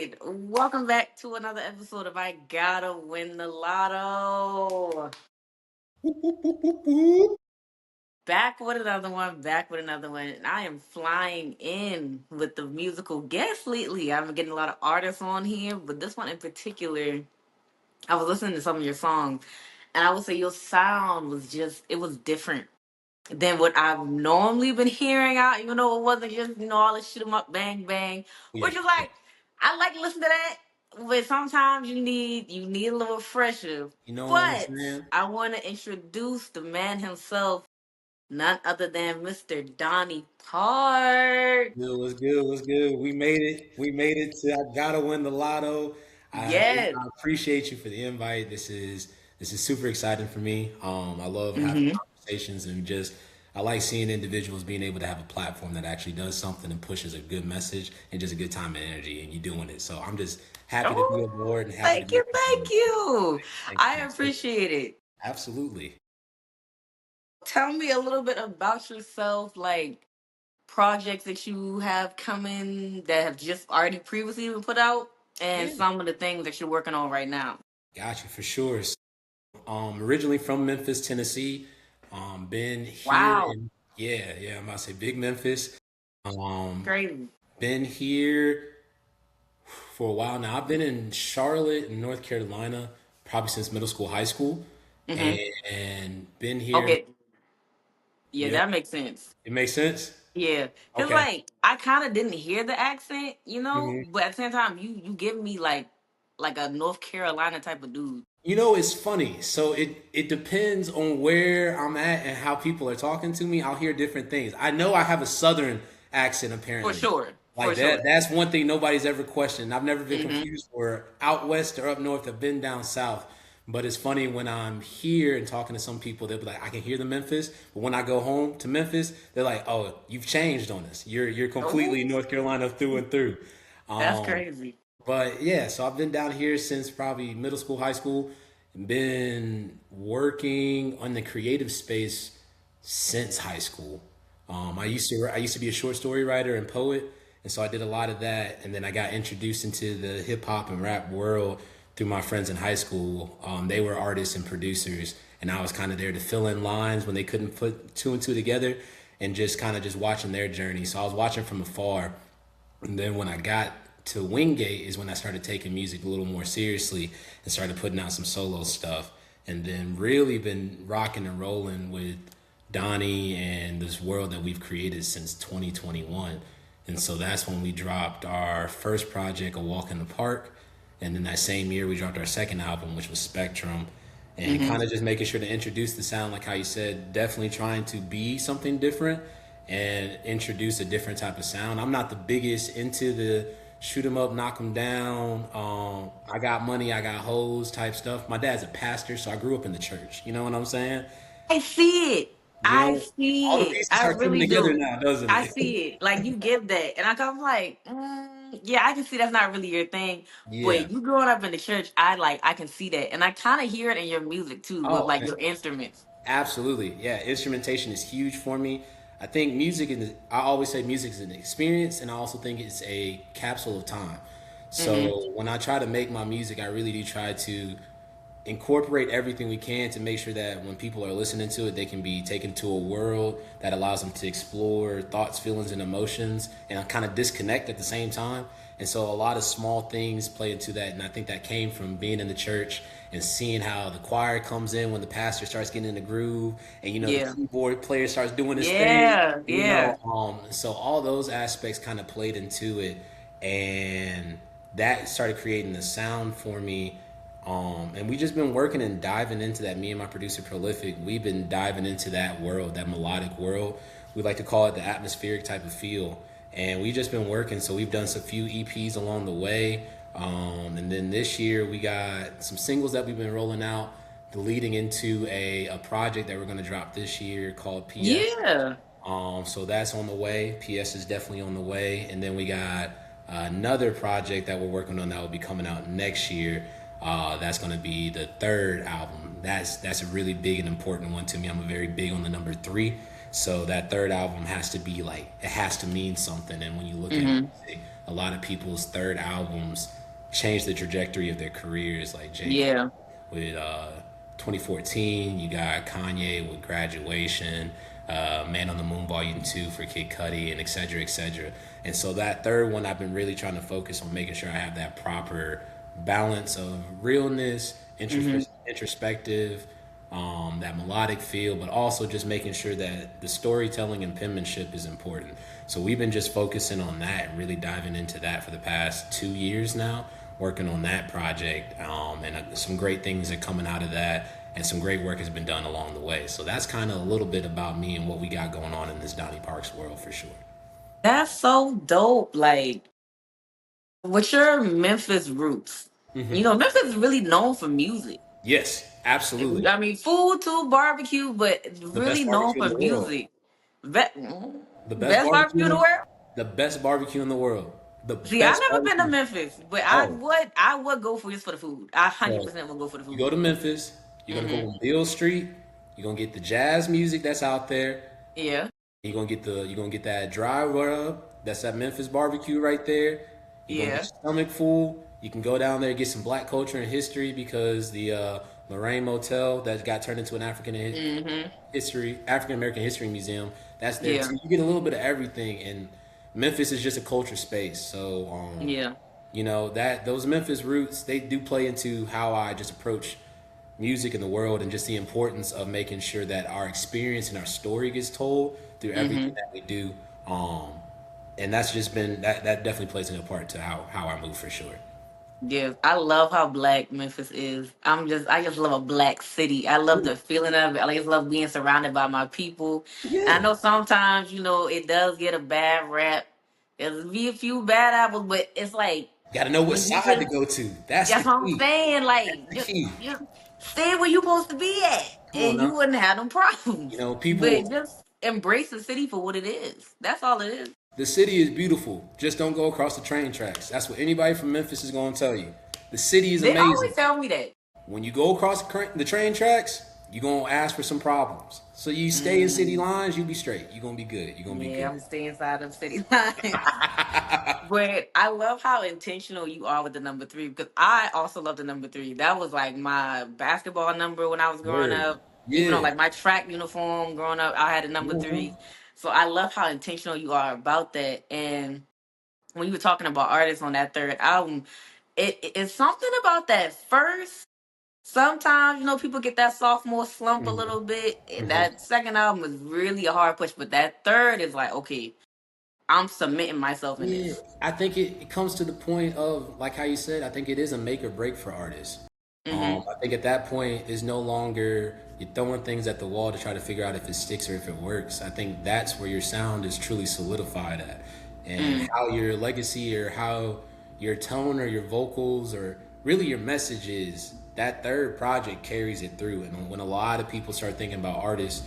right. Welcome back to another episode of I Gotta Win the Lotto. Whoop, whoop, whoop, whoop, whoop. Back with another one, back with another one. And I am flying in with the musical guests lately. I've been getting a lot of artists on here, but this one in particular, I was listening to some of your songs, and I would say your sound was just, it was different than what I've normally been hearing out. Even though it wasn't just all the shoot 'em up, bang bang, Yeah, which is yeah. like I like to listen to that, but sometimes you need a little refresher. You know what I'm But saying? I want to introduce the man himself, none other than Mr. Donny Park. Good, what's good? What's good? We made it. We made it to I gotta win the lotto. Yes. I appreciate you for the invite. This is super exciting for me. I love having Hmm. conversations and just I like seeing individuals being able to have a platform that actually does something and pushes a good message and just a good time and energy, and you doing it. So I'm just happy to be Oh, aboard and happy to thank be you, a part of thank it. you. Thank I you. appreciate it. Absolutely. Tell me a little bit about yourself, like projects that you have coming that have just already previously been put out, and Yeah. some of the things that you're working on right now. Got you for sure. Originally from Memphis, Tennessee. Been here Wow, in yeah, I'm about to say big Memphis. Um, crazy. been here for a while now. I've been in Charlotte, in North Carolina, probably since middle school, high school, Hmm. and been here. Okay, yeah, Yep, that makes sense. it makes sense. Yeah, cause Okay. like I kind of didn't hear the accent, Mhm. but at the same time, you give me like a North Carolina type of dude. You know, it's funny. So it depends on where I'm at and how people are talking to me. I'll hear different things. I know I have a southern accent For apparently. sure, Like for that sure. that's one thing nobody's ever questioned. I've never been Hmm. confused for out west or up north. I've been down south. But it's funny when I'm here and talking to some people, they'll be like, I can hear the Memphis. But when I go home to Memphis, they're like, oh, you've changed on us. You're completely Oh, North Carolina through and through. that's Um, crazy. but yeah, so I've been down here since probably middle school, high school, been working on the creative space since high school. I used to be a short story writer and poet, and so I did a lot of that. And then I got introduced into the hip hop and rap world through my friends in high school. They were artists and producers, and I was kind of there to fill in lines when they couldn't put two and two together, and just kind of just watching their journey. So I was watching from afar, and then when I got to Wingate is when I started taking music a little more seriously and started putting out some solo stuff. And then really been rocking and rolling with Donny and this world that we've created since 2021. And so that's when we dropped our first project, A Walk in the Park. And then that same year, we dropped our second album, which was Spectrum. And Hmm. kind of just making sure to introduce the sound, like how you said, definitely trying to be something different and introduce a different type of sound. I'm not the biggest into the shoot 'em up, knock 'em down. I got money, I got hoes type stuff. My dad's a pastor, so I grew up in the church. You know what I'm saying? I see it. You I know, all the see it. pieces I start coming really together do. now, doesn't I it? see it. Like you give that, and I come like, yeah, I can see that's not really your thing. Yeah. But you growing up in the church, I can see that, and I kind of hear it in your music too, with Oh, like your instruments. absolutely. Yeah, instrumentation is huge for me. I think I always say music is an experience, and I also think it's a capsule of time. Hmm. So when I try to make my music, I really do try to incorporate everything we can to make sure that when people are listening to it, they can be taken to a world that allows them to explore thoughts, feelings, and emotions and kind of disconnect at the same time. And so a lot of small things play into that. And I think that came from being in the church and seeing how the choir comes in when the pastor starts getting in the groove and, the Yeah, keyboard player starts doing his thing, yeah, yeah. so all those aspects kind of played into it. And that started creating the sound for me, and we just been working and diving into that. Me and my producer Prolific, we've been diving into that world, that melodic world. We like to call it the atmospheric type of feel. And we just been working. So we've done some few EPs along the way. And then this year we got some singles that we've been rolling out, leading into a project that we're going to drop this year called PS. Yeah. So that's on the way. PS is definitely on the way. And then we got another project that we're working on that will be coming out next year. That's going to be the third album. That's a really big and important one to me. I'm very big on the number three. So that third album has to be like, it has to mean something. And when you look at Hmm. music, a lot of people's third albums changed the trajectory of their careers. Like J. Cole Yeah. with 2014, you got Kanye with Graduation, Man on the Moon Volume 2 for Kid Cudi, and et cetera, et cetera. And so that third one, I've been really trying to focus on making sure I have that proper balance of realness, Hmm. introspective, that melodic feel, but also just making sure that the storytelling and penmanship is important. So we've been just focusing on that and really diving into that for the past 2 years now, working on that project, and some great things are coming out of that, and some great work has been done along the way. So that's kind of a little bit about me and what we got going on in this Donny Parks world for sure. That's so dope. Like, what's your Memphis roots? You know, Memphis is really known for music. Yes, absolutely. I mean, food too, barbecue, but The best really known barbecue in for the world. music. The best Best barbecue barbecue in in the the world. the best barbecue in the world. The See, I best never been to barbecue. Memphis, but Oh, I would go for this for the food. I hundred so percent would go for the you go food. to Memphis, you're gonna go Hmm. on Beale Street, you're gonna get the jazz music that's out there. Yeah, You're gonna get that dry rub. That's that Memphis barbecue right there. You're gonna get yeah. your stomach full. You can go down there and get some black culture and history because the Lorraine Motel that got turned into an Hmm. African American history museum. That's there Yeah, too. You get a little bit of everything, and Memphis is just a culture space. So yeah. you know that those Memphis roots they do play into how I just approach music in the world and just the importance of making sure that our experience and our story gets told through everything Hmm. that we do. And that's just been that definitely plays into part to how I move for sure. Yeah, I love how black Memphis is. I just love a black city. I love the feeling of it. I just love being surrounded by my people. And I Yeah. know sometimes, it does get a bad rap. There's be a few bad apples, but it's like Got to know what when you side to just go to. That's the that's what I'm key. saying. That's Like the key. just stay where you're supposed to be at, Come on and you now. wouldn't have no You problems. know, But people. just embrace the city for what it is. That's all it is. The city is beautiful. Just don't go across the train tracks. That's what anybody from Memphis is going to tell you. The city is They always amazing. tell me that. When you go across the train tracks, you're going to ask for some problems. So you stay in city lines, you be straight. You're going to be good. You're going to be Yeah, good. I'm staying inside of city lines. But I love how intentional you are with the number three because I also love the number three. That was like my basketball number when I was growing Word. up. Even on Yeah. like my track uniform growing up, I had a number Mhm. three. So I love how intentional you are about that. And when you were talking about artists on that third album, it's something about that first. Sometimes, people get that sophomore slump a little bit. And Mhm. that second album is really a hard push, but that third is like, okay, I'm submitting myself in Yeah, this. I think it comes to the point of like how you said. I think it is a make or break for artists. Hmm. I think at that point is no longer you're throwing things at the wall to try to figure out if it sticks or if it works. I think that's where your sound is truly solidified at, and Mm. how your legacy or how your tone or your vocals or really your message is. That third project carries it through, and when a lot of people start thinking about artists,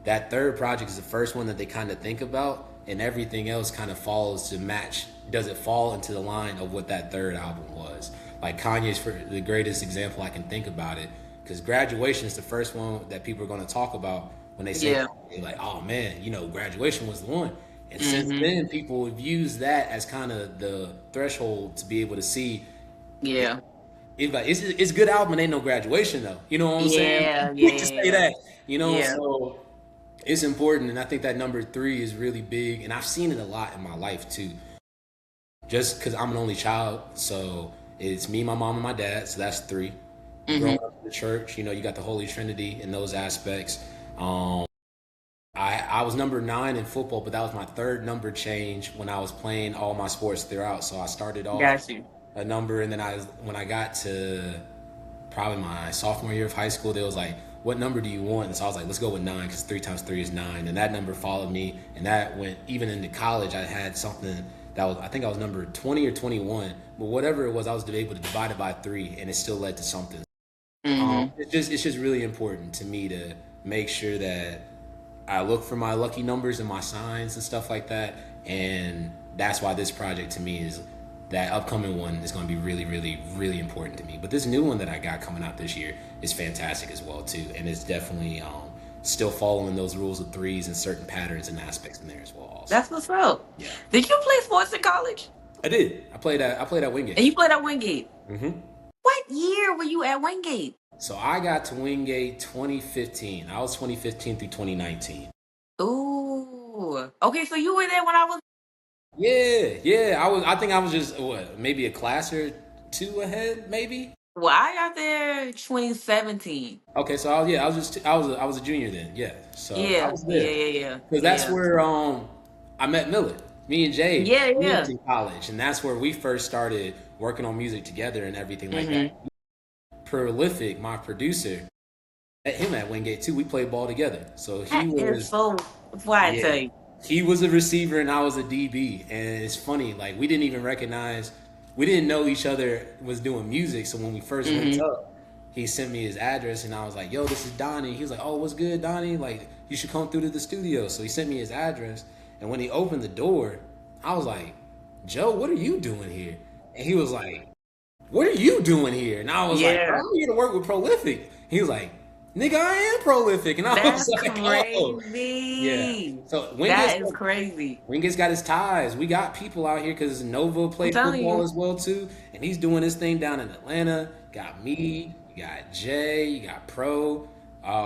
that third project is the first one that they kind of think about, and everything else kind of follows to match. Does it fall into the line of what that third album was? Like Kanye's for the greatest example I can think about it, because Graduation is the first one that people are going to talk about when they say Yeah. Kanye. Like, oh man, Graduation was the one. And since Hmm. then, people have used that as kind of the threshold to be able to see Yeah. it's a good album and ain't no Graduation though. You know what I'm saying? Yeah. Quick to say Yeah. that. Yeah. So it's important, and I think that number three is really big, and I've seen it a lot in my life too. Just because I'm an only child, so it's me, my mom, and my dad, so that's three. Growing Hmm. up in the church, you got the Holy Trinity in those aspects. Um, I was number 9 in football, but that was my third number change when I was playing all my sports throughout. So I started off Got you. a number, and then when I got to probably my sophomore year of high school, they was like, "What number do you want?" And so I was like, "Let's go with 9 because 3 times 3 is 9." And that number followed me, and that went even into college. I had something that was I think I was number 20 or 21, but whatever it was, I was able to divide it by 3, and it still led to something. Hmm. It's just really important to me to make sure that I look for my lucky numbers and my signs and stuff like that. And that's why this project to me is that upcoming one is going to be really, really, really important to me. But this new one that I got coming out this year is fantastic as well too, and it's definitely still following those rules of threes and certain patterns and aspects in there as well. Also, That's what's up. yeah. Did you play sports in college? I did. I played at And Wingate. you played at Wingate. Hmm. What year were you at Wingate? So I got to Wingate 2015. I was 2015 through 2019. Ooh. Okay, so you were there when I was. Yeah, yeah. I think I was just what, maybe a class or two ahead, maybe. Well, I got there 2017. Okay, so I was a junior then. Yeah, so I Yeah, was yeah, there yeah, yeah, because that's yeah, where I met Millet. Me and Jay, yeah, we was yeah. in college, and that's where we first started working on music together and everything like that. Mm-hmm. Prolific, my producer, met him at Wingate too. We played ball together. So he That is was, so. Why I yeah, tell you. he was a receiver and I was a DB. And it's funny, like we didn't even recognize, we didn't know each other was doing music. So when we first linked Mm-hmm. up, he sent me his address and I was like, "Yo, this is Donny." He was like, "Oh, what's good, Donny? Like you should come through to the studio." So he sent me his address, and when he opened the door, I was like, "Joe, what are you doing here?" And he was like, "What are you doing here?" And I was like, "Bro, Yeah, I'm here to work with Prolific." He was like, "Nigga, I am prolific." And I was that's like, "Oh, yeah." crazy. So That is crazy. Wingett's got his ties. We got people out here because Nova I'm played telling football you. as well too, and he's doing his thing down in Atlanta. Got me, you got Jay, you got Pro.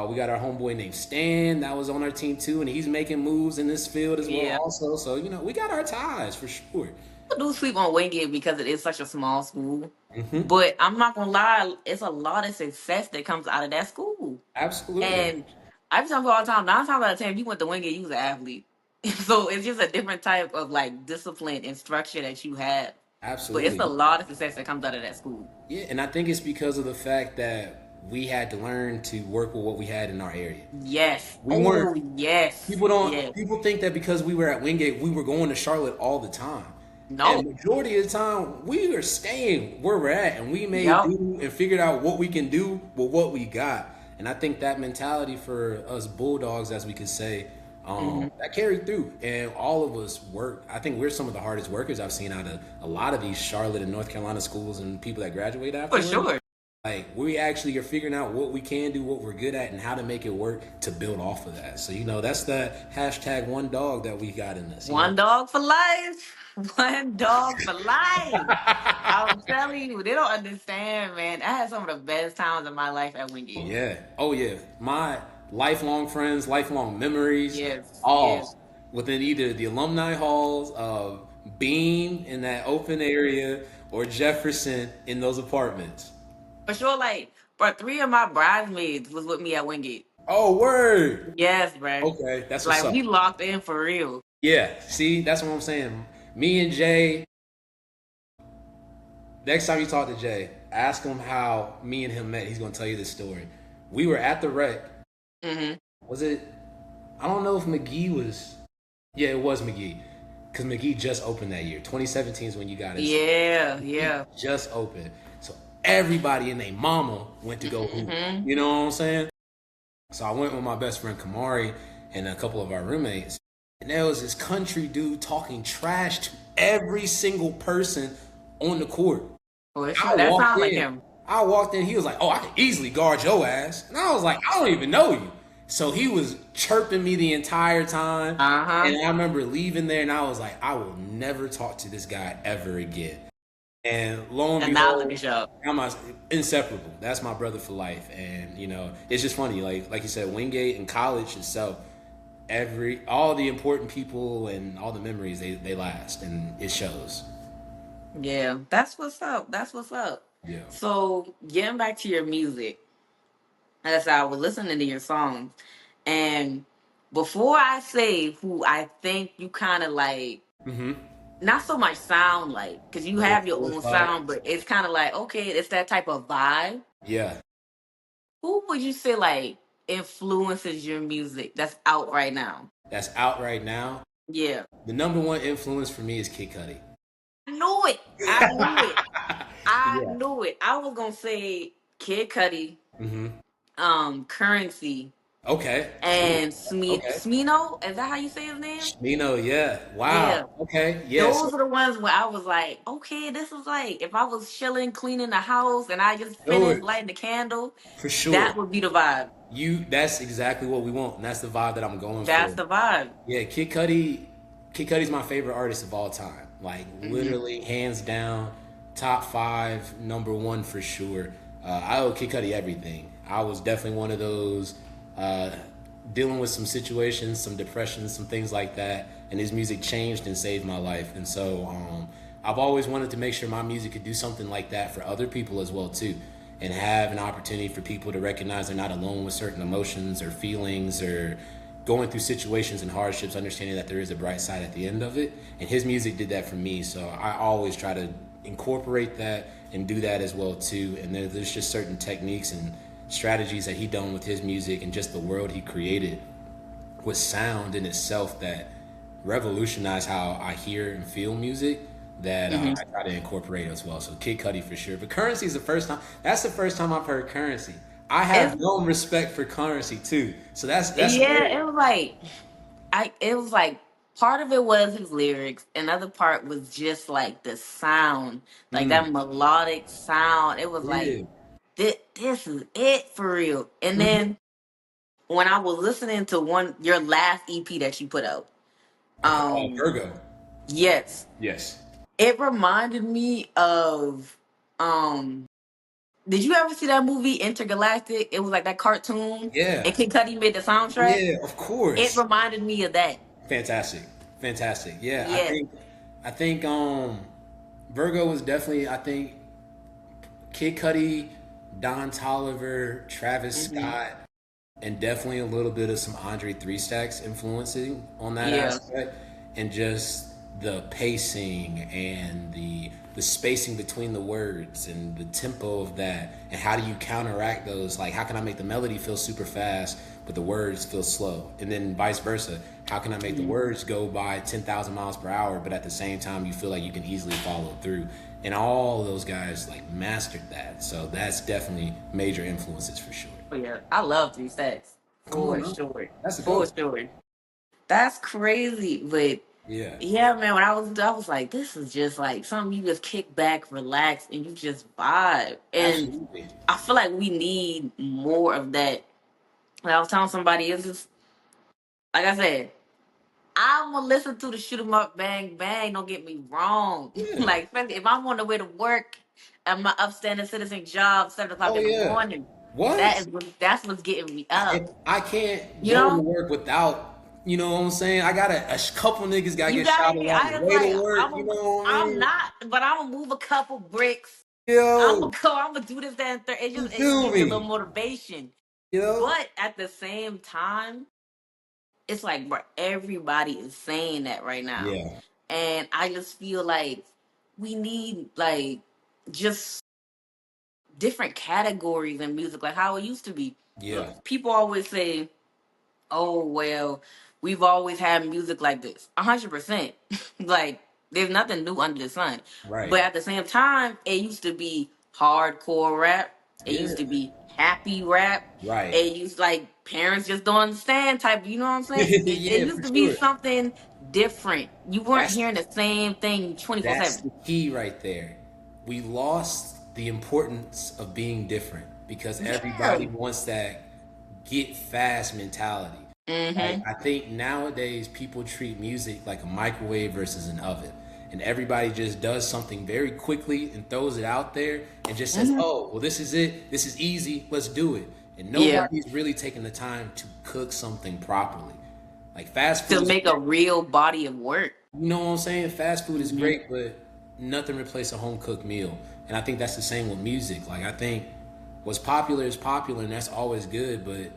We got our homeboy named Stan that was on our team too, and he's making moves in this field as well Yeah. also. So we got our ties for sure. People do sleep on Wingate because it is such a small school. Hmm. But I'm not gonna lie, it's a lot of success that comes out of that school. Absolutely, And I tell people all the time, 9 times out of 10, if you went to Wingate, you was an athlete. So it's just a different type of like discipline and structure that you have. But it's a absolutely. lot of success that comes out of that school. Yeah, and I think it's because of the fact that we had to learn to work with what we had in our area. Yes. We weren't Oh yes. Yes. people think that because we were at Wingate, we were going to Charlotte all the time. And No. majority of the time, we are staying where we're at, and we made Yep. do and figured out what we can do with what we got. And I think that mentality for us Bulldogs, as we could say, Hmm. that carried through. And all of us work. I think we're some of the hardest workers I've seen out of a lot of these Charlotte and North Carolina schools and people that graduate For afterwards. sure. Like we actually are figuring out what we can do, what we're good at, and how to make it work to build off of that. So that's the hashtag one dog that we got in this. One dog for life. One dog for life. I'm telling you, they don't understand, man. I had some of the best times of my life at Oh Wingate. yeah, oh yeah. My lifelong friends, lifelong memories, Yes, yes. all within either the alumni halls of Beam in that open area or Jefferson in those apartments. For sure, like, but 3 of my bridesmaids was with me at Wingate. Oh word. Yes, bruh. Okay, that's what's Like, up. we locked in for real. Yeah, see, that's what I'm saying. Me and Jay. Next time you talk to Jay, ask him how me and him met. He's gonna tell you this story. We were at the rec. Hmm. Was it? I don't know if McGee was. Yeah, it was McGee, because McGee just opened that year. 2017 is when you got it. So Yeah, he yeah. just opened. So everybody and their mama went to go hoop. Hmm. You know what I'm saying? So I went with my best friend Kamari and a couple of our roommates, and there was this country dude talking trash to every single person on the court. For I sure. That walked sounds like in. him. I walked in. He was like, "Oh, I can easily guard your ass," and I was like, "I don't even know you." So he was chirping me the entire time, Uh-huh. and I remember leaving there, and I was like, "I will never talk to this guy ever again." And lo and And now look behold, at y'all. I'm inseparable. That's my brother for life, and it's just funny. Like you said, Wingate and college itself, all the important people and all the memories they last, and it shows. Yeah, that's what's up. That's what's up. Yeah. So, getting back to your music, as I was listening to your songs, and before I say who I think you kind of like, Mm-hmm. not so much sound like, because you have your own sound, but it's kind of like, okay, it's that type of vibe. Yeah, Who would you say like influences your music that's out right now? that's out right now. Yeah. The number one influence for me is Kid Cudi. I knew it. I knew it. I Yeah. knew it. I was gonna say Kid Cudi, Hmm. Currency, Okay. and Okay. Smino. Is that how you say his name? Shmino, yeah. Wow. Yeah. Okay. Yes. Those are the ones where I was like, okay, this is like if I was chilling, cleaning the house, and I just finished Sure. lighting the candle, For sure. that would be the vibe. That's exactly what we want, and that's the vibe that I'm going That's for. the vibe. Yeah, Kid Cudi's my favorite artist of all time. Like Hmm. literally, hands down, top five, number one for sure. I owe Kid Cudi everything. I was definitely one of those uh, dealing with some situations, some depression, some things like that, and his music changed and saved my life. And so I've always wanted to make sure my music could do something like that for other people as well too, and have an opportunity for people to recognize they're not alone with certain emotions or feelings or going through situations and hardships, understanding that there is a bright side at the end of it. And his music did that for me. So I always try to incorporate that and do that as well too. And there's just certain techniques and strategies that he done with his music and just the world he created with sound in itself that revolutionized how I hear and feel music that Hmm. I try to incorporate as well. So Kid Cudi for sure. But Currency is the first time. That's the first time I've heard Currency. I It's have no respect for Currency too. So that's yeah, great. it was like it was like part of it was his lyrics, another part was just like the sound, like Mm, that melodic sound. It was like yeah. this is it for real. And Mm-hmm. then when I was listening to one your last EP that you put out, um, Virgo. yes, Yes. it reminded me of um. Did you ever see that movie Intergalactic? It was like that cartoon, Yeah. and Kid Cudi made the soundtrack. Yeah. Of It course. reminded me of that. Fantastic. Fantastic. Yeah. I Yes. think. I think. Virgo was definitely. I think Kid Cudi, Don Toliver, Travis Hmm. Scott, and definitely a little bit of some Andre Three Stacks influencing on that Yeah. aspect, and just the pacing and the spacing between the words and the tempo of that, and how do you counteract those? Like, how can I make the melody feel super fast, but the words feel slow, and then vice versa? How can I make the Mhm. words go by 10,000 miles per hour, but at the same time you feel like you can easily follow through? And all of those guys like mastered that. So that's definitely major influences for sure. Oh yeah, I love Three Stacks Come on for now. sure, That's a for go. sure. That's crazy, but Yeah, yeah, man. When I was like, this is just like something you just kick back, relax, and you just vibe. And absolutely. I feel like we need more of that. Like I was telling somebody, it's just like I said, I'm gonna listen to the shoot 'em up, bang bang. Don't get me wrong. Yeah. Like especially if I'm on the way to work at my upstanding citizen job, 7 o'clock Oh in the yeah. morning. What? That's what's getting me up. I can't You go to know, work without, you know what I'm saying? I got couple niggas got to you get gotta. shouted out on I the was way like, to work. You know what I I'm mean? not, but I'm gonna move a couple bricks. I'm Yo, gonna go. I'm gonna do this, that, and third. you It just feel gives you a little me? motivation. You know? But at the same time, it's like, bro, everybody is saying that right now, Yeah. and I just feel like we need like just different categories in music, like how it used to be. Yeah. Look, people always say, "Oh well, we've always had music like this." 100%. Like there's nothing new under the sun. Right. But at the same time, it used to be hardcore rap. It used Yeah. to be happy rap. Right. It used like parents just don't understand type. You know what I'm saying? It Yeah, used for to be sure. something different. You weren't That's hearing the same thing twenty four That's seven. the key right there. We lost the importance of being different because Yeah. everybody wants that get fast mentality. Like Mhm. I think nowadays people treat music like a microwave versus an oven. And everybody just does something very quickly and throws it out there and just says, Mhm. "Oh, well this is it. This is easy. Let's do it." And Yeah. nobody's really taking the time to cook something properly. Like fast To food is make a real body of work. you know what I'm saying? Fast food is Mhm. great, but nothing replaces a home cooked meal. And I think that's the same with music. Like I think what's popular is popular, and that's always good. But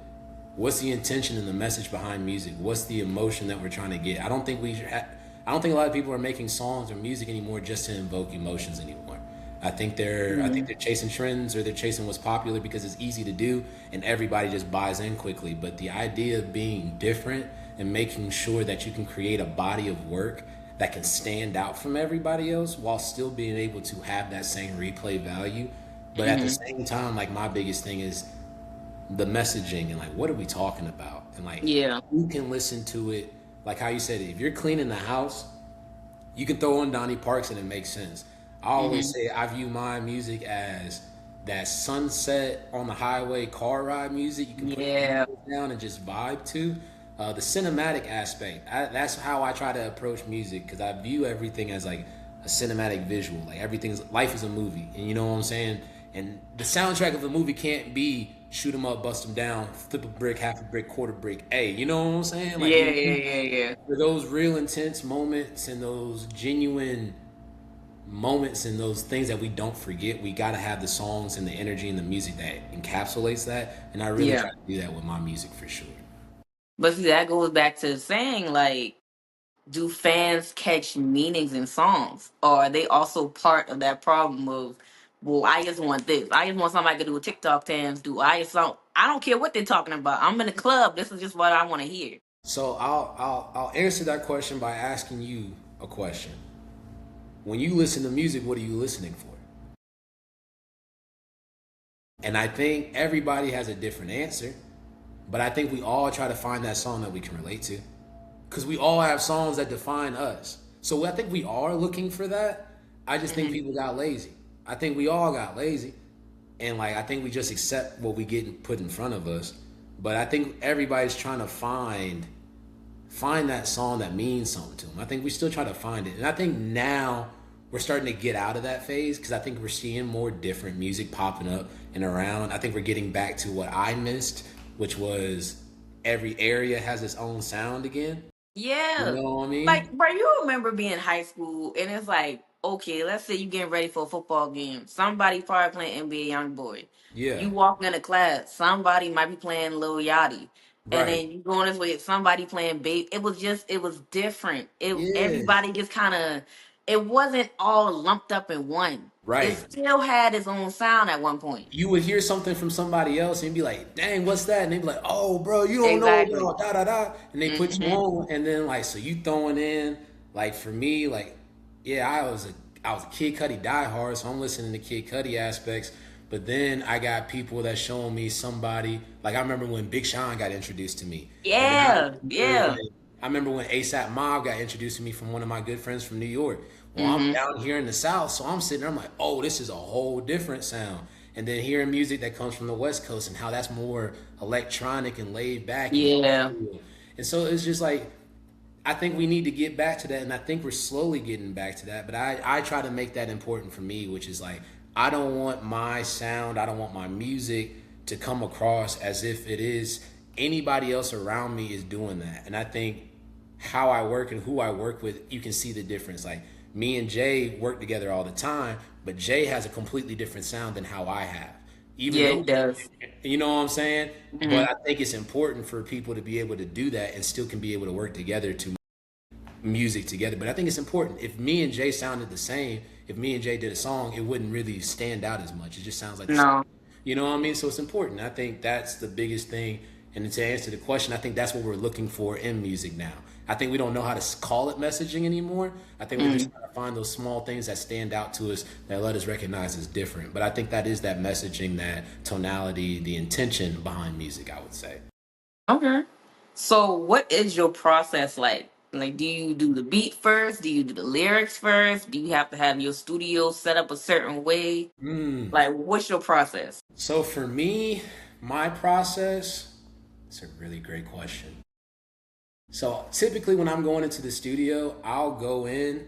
what's the intention and the message behind music? What's the emotion that we're trying to get? I don't think a lot of people are making songs or music anymore just to invoke emotions anymore. I think Mhm. they're chasing trends or they're chasing what's popular because it's easy to do and everybody just buys in quickly. But the idea of being different and making sure that you can create a body of work that can stand out from everybody else while still being able to have that same replay value. But at the Mhm. same time, like my biggest thing is the messaging and like what are we talking about? And like Yeah. who can listen to it? Like how you said, if you're cleaning the house, you can throw on Donny Parks and it makes sense. I always Mhm. say I view my music as that sunset on the highway car ride music you can put your Yeah. windows down and just vibe to. The cinematic aspect. That's how I try to approach music because I view everything as like a cinematic visual. Like everything's life is a movie, and you know what I'm saying. And the soundtrack of the movie can't be shoot 'em up, bust 'em down, flip a brick, half a brick, quarter brick. Hey, you know what I'm saying? Like Yeah, yeah, yeah, yeah. for those real intense moments and those genuine moments and those things that we don't forget, we got to have the songs and the energy and the music that encapsulates that. And I really Yeah. try to do that with my music for sure. But see, that goes back to saying, like, do fans catch meanings in songs? Or are they also part of that problem of, well, I just want this. I just want somebody to do a TikTok dance. I don't care what they're talking about. I'm in the club. This is just what I want to hear. So I'll answer that question by asking you a question. When you listen to music, what are you listening for? And I think everybody has a different answer, but I think we all try to find that song that we can relate to. Because we all have songs that define us. So I think we are looking for that. I just think Hmm. people got lazy. I think we all got lazy. And like I think we just accept what we get put in front of us. But I think everybody's trying to find that song that means something to them. I think we still try to find it. And I think now we're starting to get out of that phase because I think we're seeing more different music popping up and around. I think we're getting back to what I missed, which was every area has its own sound again. You Yeah. know what I Like, mean? bro, you remember being in high school and it's like, okay, let's say you getting ready for a football game. Somebody probably playing NBA Youngboy. Yeah. You walk into class, somebody might be playing Lil Yachty. And Right. then you going this way, somebody playing Babe. It was different. Yeah. Everybody just kind of, it wasn't all lumped up in one. It Right. still had its own sound at one point. You would hear something from somebody else and be like, dang, what's that? And they'd be like, oh, bro, you don't know Exactly. about da da da. And they put you Hmm. on. And then, like, so you throwing in, like, for me, like, yeah, I was a Kid Cudi diehard, so I'm listening to Kid Cudi aspects. But then I got people that showing me somebody, like, I remember when Big Sean got introduced to me. And then Yeah, yeah. I remember when ASAP Mob got introduced to me from one of my good friends from New York. Well, I'm Hmm. down here in the South, so I'm sitting there, I'm like, oh, this is a whole different sound. And then hearing music that comes from the West Coast and how that's more electronic and laid back and Yeah. cool. And so it's just like, I think we need to get back to that, and I think we're slowly getting back to that. But I try to make that important for me, which is like, I don't want my sound, I don't want my music to come across as if it is anybody else around me is doing that. And I think how I work and who I work with, you can see the difference. Like me and Jay work together all the time, but Jay has a completely different sound than how I have. Even Yeah, though, he does. you know what I'm saying? Hmm. But I think it's important for people to be able to do that and still can be able to work together to music together. But I think it's important. If me and Jay sounded the same, if me and Jay did a song, it wouldn't really stand out as much. It just sounds like the same. No. You know what I mean? So it's important. I think that's the biggest thing. And to answer the question, I think that's what we're looking for in music now. I think we don't know how to call it messaging anymore. I think we're just Mm. trying to find those small things that stand out to us that let us recognize as different. But I think that is that messaging, that tonality, the intention behind music, I would say. Okay. So, what is your process like? Like, do you do the beat first? Do you do the lyrics first? Do you have to have your studio set up a certain way? Mm. Like, what's your process? So for me, my process, it's a really great question. So typically when I'm going into the studio, I'll go in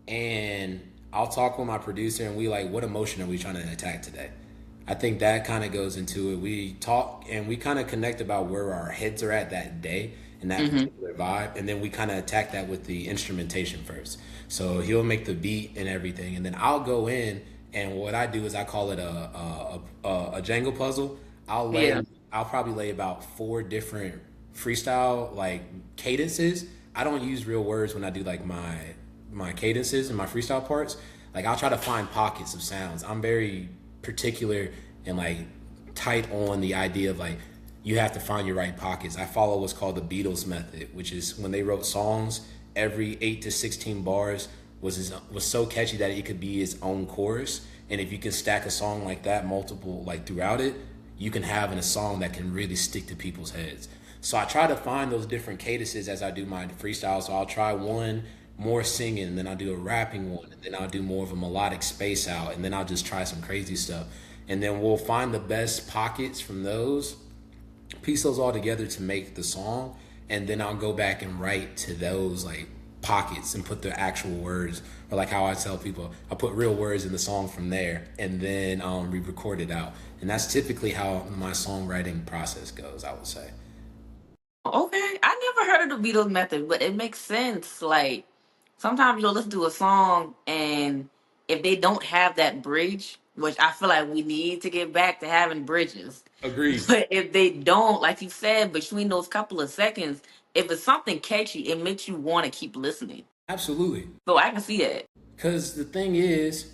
and I'll talk with my producer and we like, what emotion are we trying to attack today? I think that kind of goes into it. We talk and we kind of connect about where our heads are at that day and that Hmm. particular vibe. And then we kind of attack that with the instrumentation first. So he'll make the beat and everything. And then I'll go in and what I do is I call it a Jenga puzzle. I'll Yeah. lay, I'll probably lay about four different freestyle like cadences. I don't use real words when I do like my cadences and my freestyle parts. Like I'll try to find pockets of sounds. I'm very particular and like tight on the idea of like you have to find your right pockets. I follow what's called the Beatles method, which is when they wrote songs, every 8 to 16 bars was so catchy that it could be its own chorus. And if you can stack a song like that multiple like throughout it, you can have in a song that can really stick to people's heads. So I try to find those different cadences as I do my freestyle. So I'll try one more singing, and then I'll do a rapping one, and then I'll do more of a melodic space out, and then I'll just try some crazy stuff. And then we'll find the best pockets from those, piece those all together to make the song. and then I'll go back and write to those like pockets and put the actual words, or like how I tell people, I put real words in the song from there, and then re-record it out. And that's typically how my songwriting process goes, I would say. Okay, I never heard of the Beatles method, but it makes sense. Like sometimes you'll listen to a song, and if they don't have that bridge, which I feel like we need to get back to having bridges, Agreed. but if they don't, like you said, between those couple of seconds, if it's something catchy, it makes you want to keep listening. Absolutely. So I can see that. Because the thing is,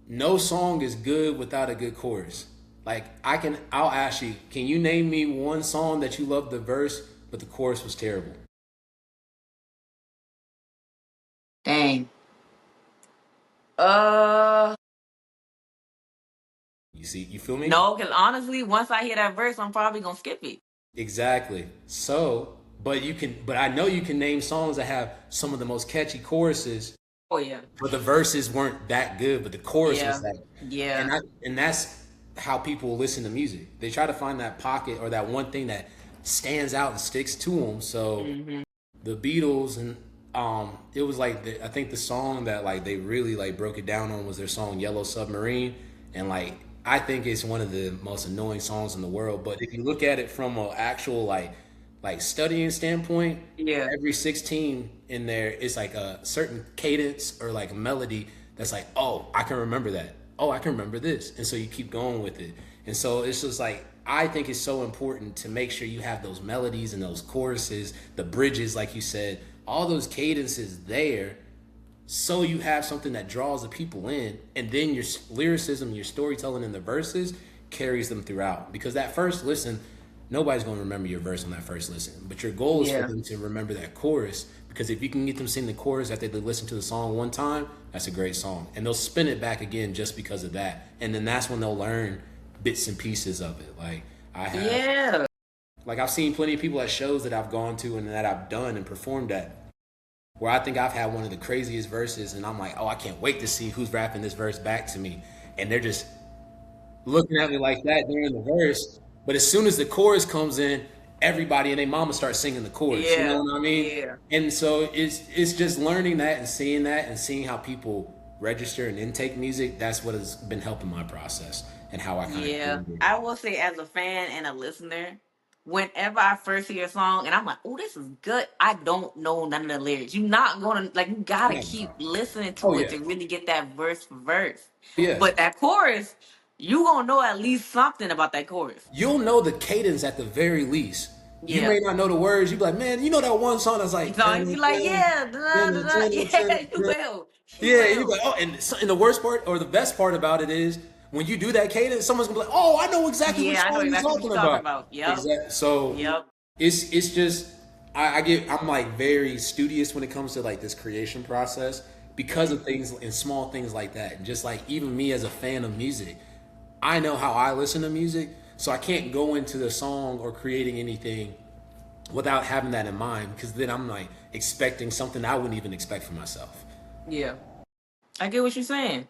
no song is good without a good chorus. Like I'll ask you, can you name me one song that you loved the verse, but the chorus was terrible? Dang. Uh, You see, you feel me? no, because honestly, once I hear that verse, I'm probably gonna skip it. Exactly. So, but I know you can name songs that have some of the most catchy choruses, Oh yeah, but the verses weren't that good, but the chorus was yeah, that. yeah. And that's how people listen to music. They try to find that pocket or that one thing that stands out and sticks to them. So Hmm. the Beatles, and it was like I think the song that like they really like broke it down on was their song Yellow Submarine, and like I think it's one of the most annoying songs in the world. But if you look at it from an actual like studying standpoint, Yeah, every 16 in there is like a certain cadence or like a melody that's like, oh, I can remember that. Oh, I can remember this. And so you keep going with it. And so it's just like, I think it's so important to make sure you have those melodies and those choruses, the bridges, like you said, all those cadences there, so you have something that draws the people in, and then your lyricism, your storytelling in the verses carries them throughout. Because that first listen, nobody's going to remember your verse on that first listen, but your goal is for yeah, them to remember that chorus. Because if you can get them sing the chorus after they listen to the song one time, that's a great song, and they'll spin it back again just because of that. And then that's when they'll learn bits and pieces of it. Like I have, yeah, like I've seen plenty of people at shows that I've gone to and that I've done and performed at, where I think I've had one of the craziest verses, and I'm like, oh, I can't wait to see who's rapping this verse back to me. And they're just looking at me like that during the verse. But as soon as the chorus comes in, everybody and their mama starts singing the chorus. You know yeah, what I mean? yeah, And so it's just learning that and seeing how people register and intake music. That's what has been helping my process and how I kind of yeah. create it. I will say, as a fan and a listener, whenever I first hear a song and I'm like, "Oh, this is good," I don't know none of the lyrics. You're not gonna like. You gotta Yeah. keep listening Oh to it yeah. to really get that verse for verse. Yeah. But that chorus, you gonna know at least something about that chorus. You'll know the cadence at the very least. You Yeah. may not know the words. You be like, man, you know that one song that's like, So you like, yeah, da, da, da. Yeah, you will. You yeah. You be will. like, oh, and the worst part or the best part about it is when you do that cadence, someone's gonna be like, oh, I know exactly which Yeah, I know song you're exactly what talking you're talking about. about. Yep. Exactly. So Yep. it's just I'm like very studious when it comes to like this creation process because of things and small things like that. And just like even me as a fan of music, I know how I listen to music, so I can't go into the song or creating anything without having that in mind, because then I'm like expecting something I wouldn't even expect for myself. Yeah. I get what you're saying.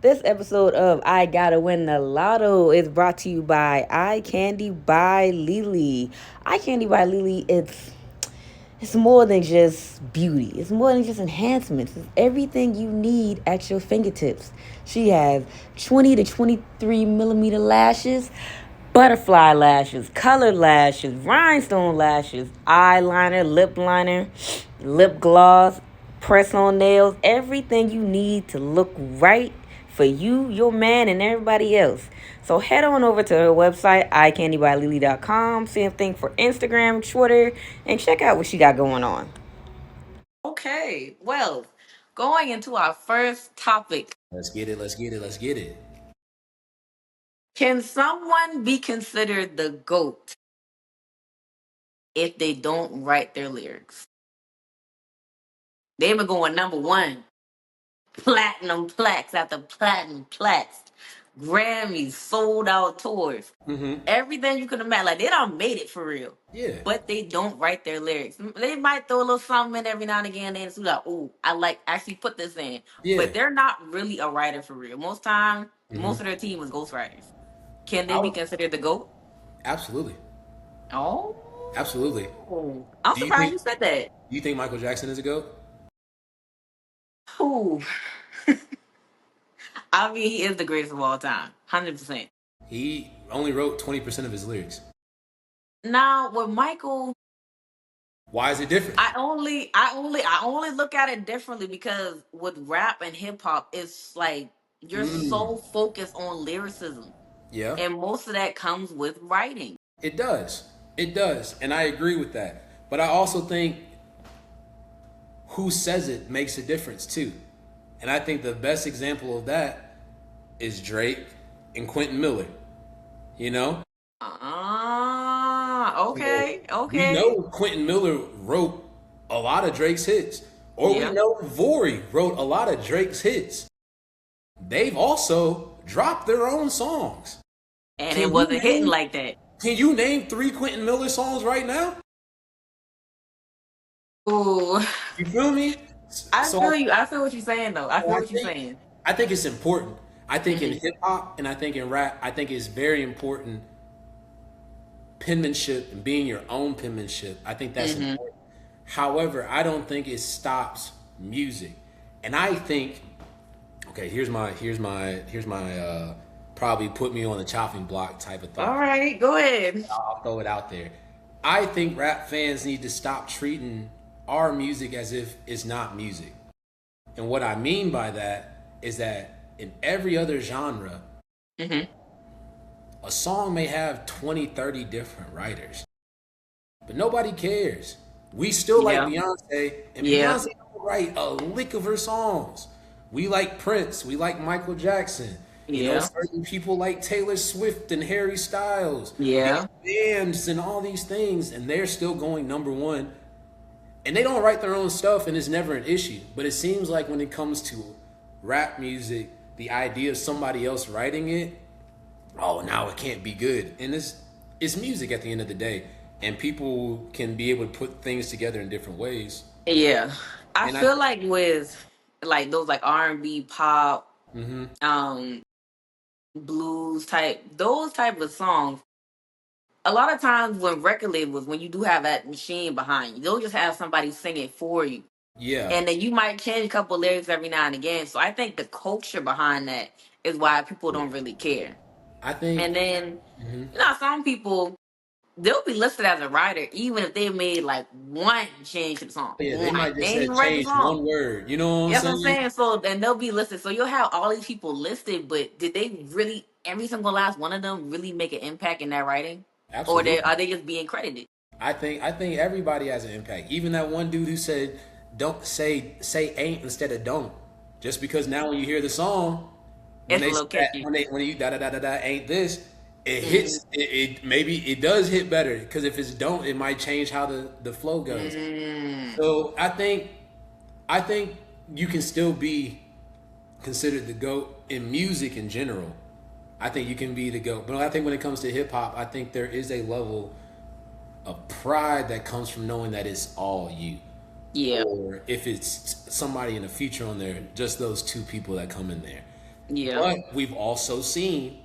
This episode of I Gotta Win the Lotto is brought to you by Eye Candy by Lily. Eye Candy by Lily, it's more than just beauty. It's more than just enhancements. It's everything you need at your fingertips. She has 20 to 23 millimeter lashes, butterfly lashes, colored lashes, rhinestone lashes, eyeliner, lip liner, lip gloss, press on nails, everything you need to look right for you, your man, and everybody else. So head on over to her website, eyecandybylily.com. Same thing for Instagram, Twitter, and check out what she got going on. Okay. Well, going into our first topic, Let's get it. Let's get it. Let's get it. can someone be considered the GOAT if they don't write their lyrics? They've been going number one, platinum plaques after platinum plaques, Grammys, sold out tours, Mm-hmm. everything you can imagine. Like they don't made it for real. Yeah. But they don't write their lyrics. They might throw a little something in every now and again. And it's like, oh, I like actually put this in. Yeah. But they're not really a writer for real. Most time, most Mm-hmm. of their team was ghostwriters. Can they I be would, considered the GOAT? absolutely. Oh. Absolutely. Ooh, I'm Do you surprised think you said that. do you think Michael Jackson is a goat? Ooh. I mean, he is the greatest of all time, 100%. He only wrote 20% of his lyrics. Now with Michael, Why is it different? I only look at it differently because with rap and hip hop, it's like you're Mm, so focused on lyricism, yeah, and most of that comes with writing. it does. It does. And I agree with that. But I also think who says it makes a difference too. And I think the best example of that is Drake and Quentin Miller. You know? Ah, So okay, we okay, know Quentin Miller wrote a lot of Drake's hits. Or we yeah, know Vori wrote a lot of Drake's hits. They've also dropped their own songs. and it Can you wasn't hitting name like that. can you name three Quentin Miller songs right now? Ooh, You feel me? I So feel you. I feel what you're saying, though. I so feel I what you're think saying. I think it's important. I think in Hmm. hip hop and I think in rap, I think it's very important penmanship and being your own penmanship. I think that's Hmm. important. However, I don't think it stops music. And I think okay, here's my probably put me on the chopping block type of All thought. right, go ahead. I'll throw it out there. I think rap fans need to stop treating our music as if it's not music. And what I mean by that is that in every other genre, Hmm. a song may have 20, 30 different writers, but nobody cares. We still like Yeah, Beyonce, and yeah, Beyonce don't write a lick of her songs. We like Prince, we like Michael Jackson. You know, yeah, certain people like Taylor Swift and Harry Styles, these yeah, bands and all these things, and they're still going number one. And they don't write their own stuff, and it's never an issue. But it seems like when it comes to rap music, the idea of somebody else writing it, oh, now it can't be good. And it's music at the end of the day, and people can be able to put things together in different ways. yeah. I And I, feel like with like those like R&B, pop, mm-hmm, um, blues type, those type of songs. A lot of times when record labels, when you do have that machine behind you, they'll just have somebody sing it for you, yeah, and then you might change a couple lyrics every now and again. So I think the culture behind that is why people don't really care. I think, And then mhm. some people they'll be listed as a writer even if they made like one change to the song. Yeah, they One. might They just ain't said even write the change song. one word. You know what I'm That's what I'm saying? saying. So then they'll be listed. So you'll have all these people listed, but did they really every single last one of them really make an impact in that writing? Or Absolutely. are they just being credited? I think everybody has an impact. Even that one dude who said don't say ain't instead of don't. Just because now when you hear the song, when It's a they say little that catchy. when you da da da da da ain't this, it Mm, hits it maybe it does hit better because if it's don't, it might change how the flow goes. mm, So I think you can still be considered the GOAT in music in general. I think you can be the GOAT. But I think when it comes to hip hop, I think there is a level of pride that comes from knowing that it's all you. yeah, Or if it's somebody in the future on there, just those two people that come in there. yeah. But we've also seen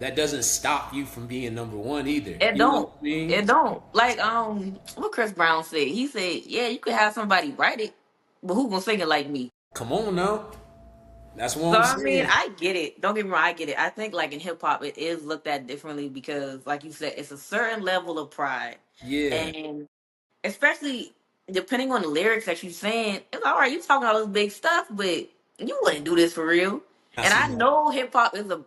that doesn't stop you from being number one either. It You know what don't. I mean? It don't. Like what Chris Brown said. He said, "Yeah, you could have somebody write it, but who gonna sing it like me?" Come on now. That's what So I'm I mean, saying. I get it. Don't get me wrong, I get it. I think like in hip hop, it is looked at differently because, like you said, it's a certain level of pride, Yeah. and especially depending on the lyrics that you're saying, it's all right. You talking all this big stuff, but you wouldn't do this for real. I And see I that. know hip hop is a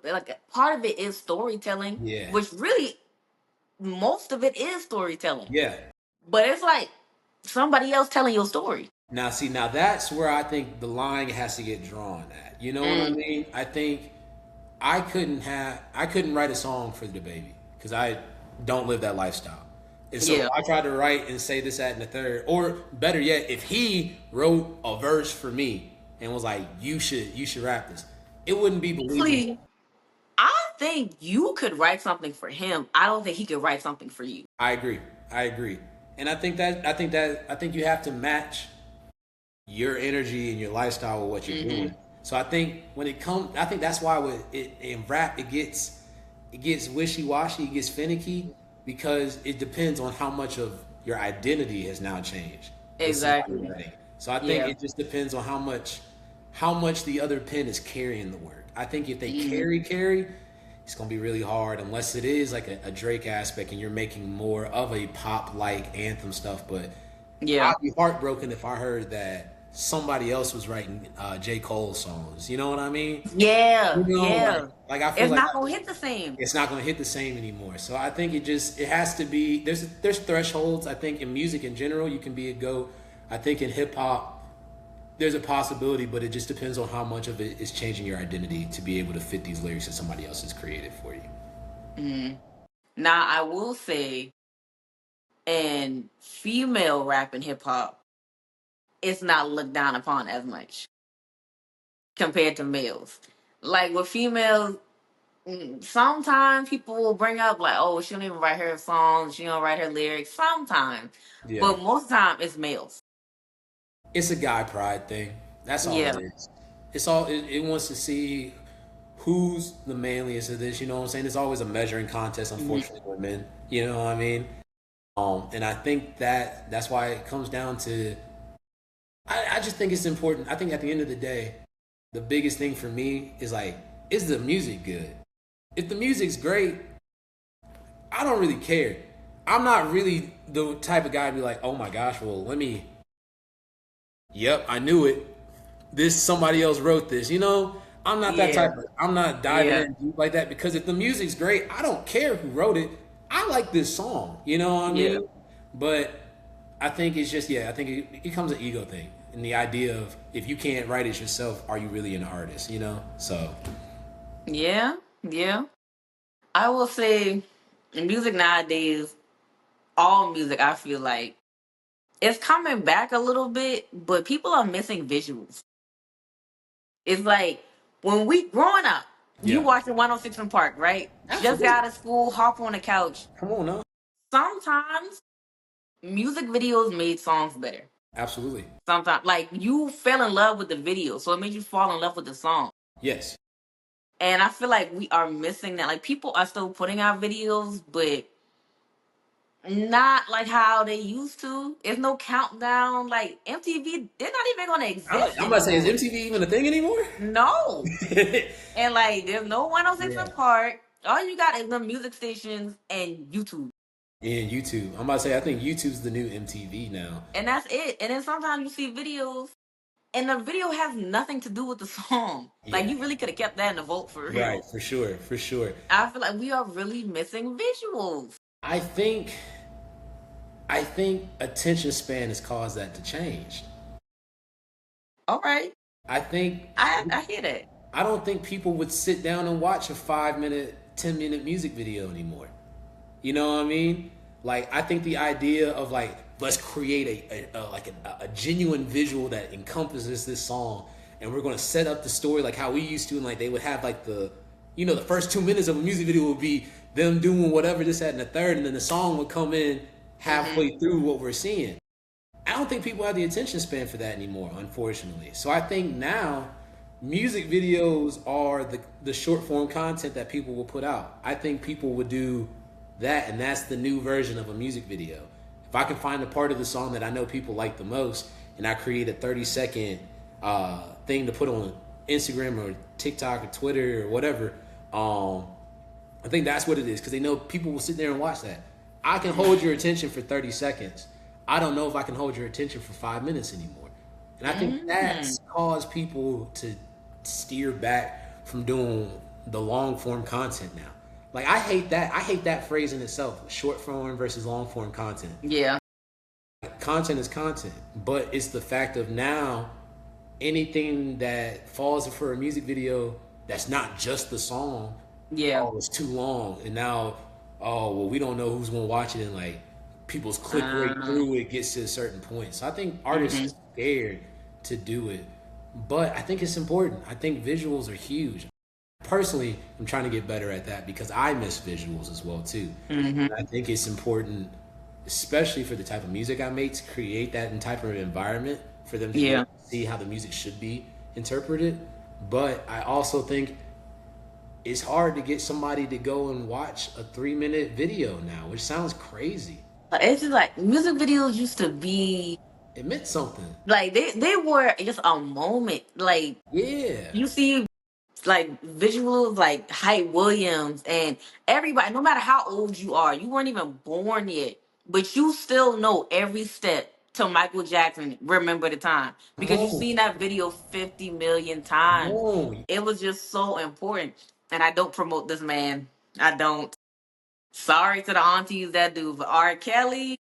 part of it is storytelling, Yeah. which really most of it is storytelling. Yeah. But it's like somebody else telling your story. Now, see, now that's where I think the line has to get drawn at. You know what I Mm, mean? I think I couldn't write a song for the baby because I don't live that lifestyle. And so if yeah. I tried to write and say this, that, and the third, or better yet, if he wrote a verse for me and was like, you should rap this, it wouldn't be believable. Actually, I think you could write something for him. I don't think he could write something for you. I agree. I agree. And I think you have to match your energy and your lifestyle with what you're Hmm. doing. So I think when it comes, I think that's why with it in rap it gets wishy washy, it gets finicky because it depends on how much of your identity has now changed with somebody Exactly. writing. So I think Yeah. it just depends on how much the other pen is carrying the work. I think if they Hmm. carry, it's gonna be really hard unless it is like a Drake aspect and you're making more of a pop like anthem stuff. But Yeah. I'd be heartbroken if I heard that somebody else was writing J. Cole songs. You know what I mean? Yeah. You know, Yeah. like I feel It's like not gonna hit the same. it's not going to hit the same anymore. So I think it has to be there's thresholds. I think in music in general you can be a goat. I think in hip hop there's a possibility, but it just depends on how much of it is changing your identity to be able to fit these lyrics that somebody else has created for you. Hmm. Now I will say, in female rap and hip hop, it's not looked down upon as much compared to males. Like with females, sometimes people will bring up like, "Oh, she don't even write her songs. She don't write her lyrics." Sometimes, Yeah, but most of the time it's males. it's a guy pride thing. That's all it Yeah. is. It wants to see who's the manliest of this. You know what I'm saying? It's always a measuring contest, Mhm. unfortunately, with men. You know what I mean? And I think that's why it comes down to. I just think it's important. I think at the end of the day, the biggest thing for me is like, is the music good? If the music's great, I don't really care. I'm not really the type of guy to be like, oh my gosh, well, yep, I knew it. This somebody else wrote this. You know, I'm not that type Yeah. of. I'm not diving Yeah. in deep like that because if the music's great, I don't care who wrote it. I like this song. You know what I Yeah. mean? But I think it's just I think it becomes an ego thing and the idea of if you can't write it yourself, are you really an artist? You know? So Yeah. Yeah. I will say, music nowadays, all music, I feel like it's coming back a little bit, but people are missing visuals. It's like when we growing up, you yeah, watching 106 in Park, right? Just absolutely. got out of school, hop on the couch. Come on now, Sometimes music videos made songs better. absolutely. Sometimes, like you fell in love with the video, so it made you fall in love with the song. Yes, And I feel like we are missing that. Like people are still putting out videos, but not like how they used to. There's no countdown. Like MTV, they're not even gonna exist I'm about to say, is anymore. MTV even a thing anymore? No. And like there's no 106 Yeah. in Park. All you got is the music stations and YouTube. And YouTube. I'm about to say, I think YouTube's the new MTV now. And that's it. And then sometimes you see videos and the video has nothing to do with the song. Like Yeah, you really could have kept that in the vote for right, real. for sure, for sure. I feel like we are really missing visuals. I think I think attention span has caused that to change. All right. I think I hear that. I don't think people would sit down and watch a 5 minute, 10 minute music video anymore. You know what I mean? Like I think the idea of like let's create a genuine visual that encompasses this song, and we're gonna set up the story like how we used to, and like they would have like the first 2 minutes of a music video would be them doing whatever this, that, and the third, and then the song would come in Hmm. halfway through what we're seeing. I don't think people have the attention span for that anymore, unfortunately. So I think now music videos are the short form content that people will put out. I think people would do that, and that's the new version of a music video. If I can find a part of the song that I know people like the most, and I create a 30-second thing to put on Instagram or TikTok or Twitter or whatever, I think that's what it is because they know people will sit there and watch that. I can hold your attention for 30 seconds. I don't know if I can hold your attention for 5 minutes anymore. And I think Hmm. that's caused people to steer back from doing the long form content now. Like I hate that. I hate that phrase in itself. Short form versus long form content. Yeah. Content is content, but it's the fact of now anything that falls for a music video that's not just the song, Yeah. oh, it's too long, and now, oh, well, we don't know who's gonna watch it, and like people's click rate Uh, through it gets to a certain point. So I think artists hmm. are scared to do it, but I think it's important. I think visuals are huge. Personally, I'm trying to get better at that because I miss visuals as well too. Hmm. And I think it's important, especially for the type of music I make, to create that type of environment for them to be able Yeah. to see how the music should be interpreted. But I also think it's hard to get somebody to go and watch a 3 minute video now, which sounds crazy. It's just like music videos used to be It meant something. like they were just a moment. Like Yeah. you see like visuals like Hype Williams and everybody, no matter how old you are, you weren't even born yet, but you still know every step to Michael Jackson. Remember the time Come because you've on. seen that video 50 million Come times. on. It was just so important. And I don't promote this man. I don't. Sorry to the aunties that do, but R. Kelly,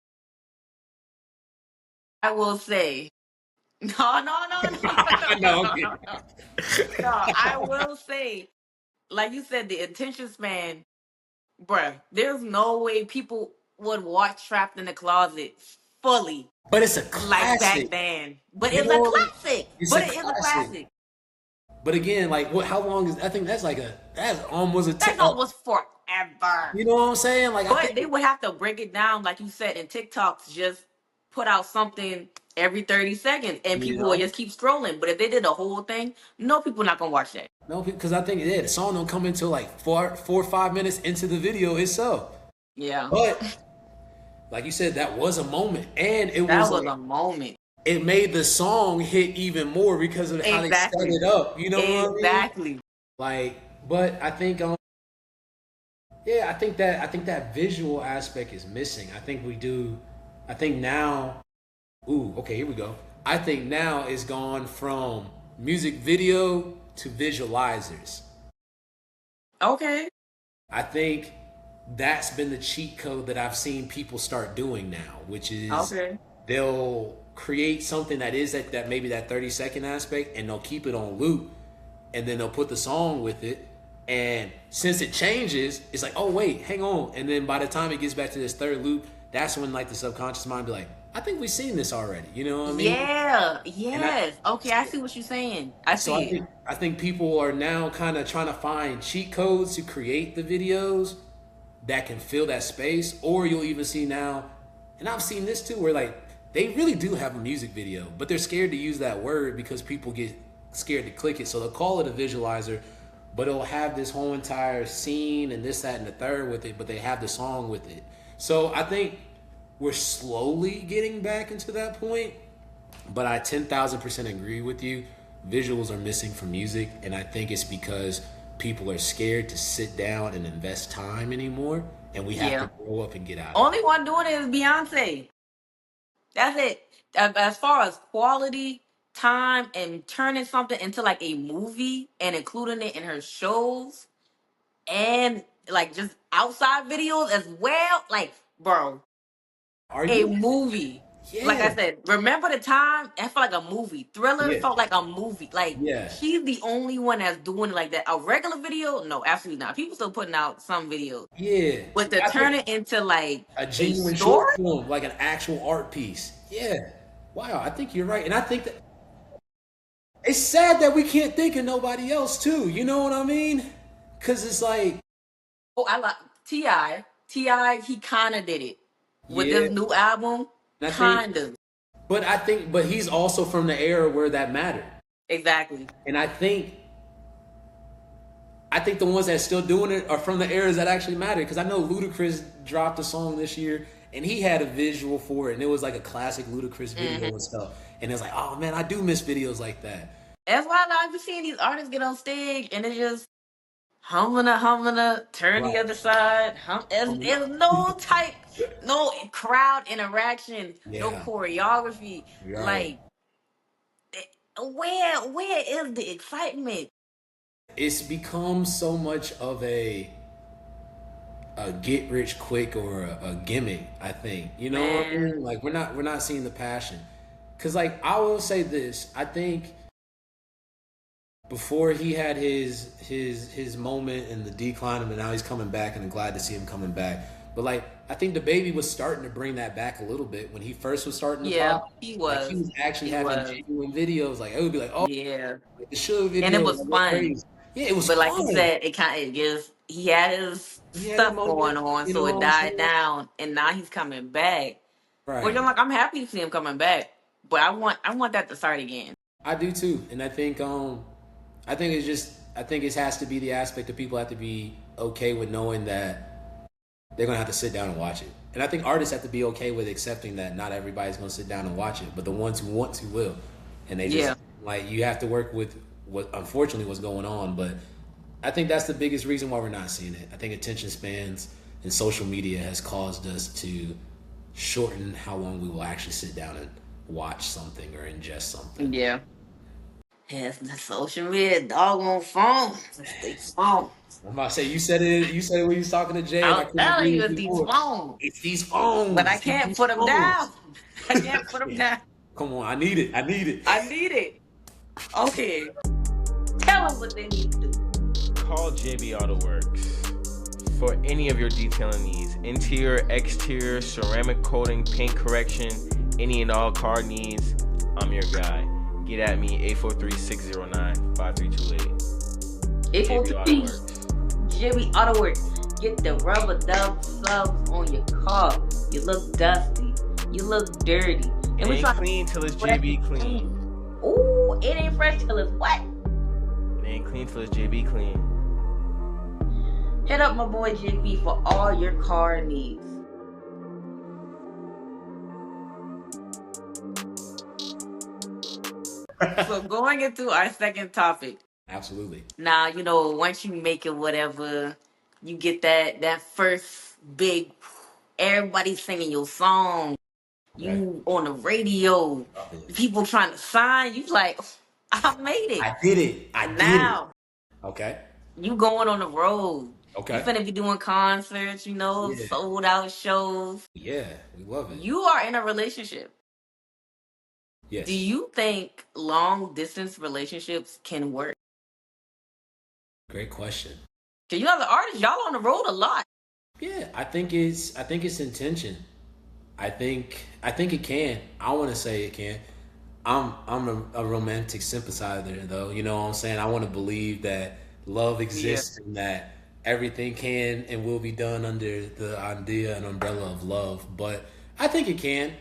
I will say, no, no, no, no, I no, know. I'm no, kidding. no, no. No, I will say, like you said, the attention span, bruh, there's no way people would watch Trapped in the Closet fully But it's a like back classic. then. But You it's know a what I mean? classic. It's But a it is a classic. classic. But again, like what? How long is? I think that's like a that's almost a. That song was forever. You know what I'm saying? Like I But think. they would have to break it down, like you said, and TikToks just put out something every 30 seconds and You people would know. just keep scrolling. But if they did the whole thing, no people not gonna watch that. No, because I think the song don't come until like 4 or 5 minutes into the video itself. Yeah. But like you said, that was a moment, and it That was was like a moment. it made the song hit even more because of how they set Exactly. it up. You know what I mean? Exactly. Like, but I think yeah, I think that visual aspect is missing. I think we do. I think now. Ooh, okay, here we go. I think now it's gone from music video to visualizers. Okay. I think that's been the cheat code that I've seen people start doing now, which is Okay. they'll create something that is that maybe that 30-second aspect and they'll keep it on loop and then they'll put the song with it. And since it changes, it's like, oh wait, hang on. And then by the time it gets back to this third loop, that's when like the subconscious mind be like, I think we've seen this already. You know what I mean? Yeah. And I Yes. Okay, I see what you're saying. I so I see it. think I think people are now kind of trying to find cheat codes to create the videos that can fill that space. Or you'll even see now, and I've seen this too, where like they really do have a music video, but they're scared to use that word because people get scared to click it. So they'll call it a visualizer, but it'll have this whole entire scene and this, that, and the third with it, but they have the song with it. So I think we're slowly getting back into that point, but I 10,000% agree with you. Visuals are missing from music, and I think it's because people are scared to sit down and invest time anymore, and we have Yeah. to grow up and get out of it. Only one doing it is Beyonce. That's it. As far as quality, time, and turning something into like a movie and including it in her shows and like just outside videos as well. Like, bro, Are a you? movie. Like Yeah. I said, remember the time? That felt like a movie. Thriller Yeah. felt like a movie. Like Yeah. she's the only one that's doing it like that. A regular video? No, absolutely not. People still putting out some videos. Yeah. But to I turn think it into like a a genuine short story? film, like an actual art piece. Yeah. Wow. I think you're right. And I think that it's sad that we can't think of nobody else, too. You know what I mean? Because it's like, Oh, I like Ti. Ti, he kind of did it with yeah. this new album. And I think, Kind of. but he's also from the era where that mattered. Exactly. And I think the ones that still doing it are from the eras that actually matter. Because I know Ludacris dropped a song this year, and he had a visual for it, and it was like a classic Ludacris video Hmm. and stuff. And it's like, oh man, I do miss videos like that. That's why I like seeing these artists get on stage and it's just humana, turn the Right. other side. There's no type, no crowd interaction, no Yeah. choreography. Right. Like, where is the excitement, It's become so much of a get rich quick or a gimmick. I think you know what I man? mean. Like we're not seeing the passion. Cause like I will say this, I think before he had his moment and the decline, and now he's coming back, and I'm glad to see him coming back. But like I think the baby was starting to bring that back a little bit when he first was starting to Yeah, pop. he Like he was. was actually He having was. genuine videos. Like it would be like, oh, Yeah, like the Suge and it video, was like went fun. crazy. Yeah, it was But like you fun. said, it kind of just he had his He had a stuff moment. going on, You so know it what I'm died saying? down, and now he's coming back. Which Right. I'm happy to see him coming back, but I want that to start again. I do too, and I think it has to be the aspect that people have to be okay with knowing that they're gonna have to sit down and watch it. And I think artists have to be okay with accepting that not everybody's gonna sit down and watch it, but the ones who want to will. And they just Yeah. like you have to work with what unfortunately was going on. But I think that's the biggest reason why we're not seeing it. I think attention spans and social media has caused us to shorten how long we will actually sit down and watch something or ingest something. Yeah. Yes, the social media, doggone phone. It's these phones. I'm about to say you said it when you was talking to Jay, and I I'm couldn't telling agree you, with it's you these more. phones. It's these But I phones. It's can't these put them down. phones. I can't put them down. Come on, I need it. I need it. I need it. Okay. Tell them what they need to do. Call JB Auto Works for any of your detailing needs. Interior, exterior, ceramic coating, paint correction, any and all car needs. I'm your guy. Get at me, 843-609-5328. JB Auto 843 Works. Jimmy Auto Works. Get the rubber dub subs on your car. You look dusty. You look dirty. And It we ain't try clean till it's JB clean. Ooh, it ain't fresh till it's what? It ain't clean till it's JB clean. Hit up my boy JB for all your car needs. So going into our second topic. Absolutely. Now, once you make it whatever, you get that first big everybody singing your song. Okay. You on the radio, people trying to sign, you like, I made it. I did it. I did it. Now Okay. you going on the road. You Okay. finna be doing concerts, Yeah. sold out shows. Yeah. We love it. You are in a relationship. Yes. Do you think long distance relationships can work? Great question. Cause the artists, y'all on the road a lot. Yeah, I think it's intention. I think it can. I want to say it can. I'm a romantic sympathizer though. You know what I'm saying? I want to believe that love Yeah. exists and that everything can and will be done under the idea and umbrella of love. But I think it can.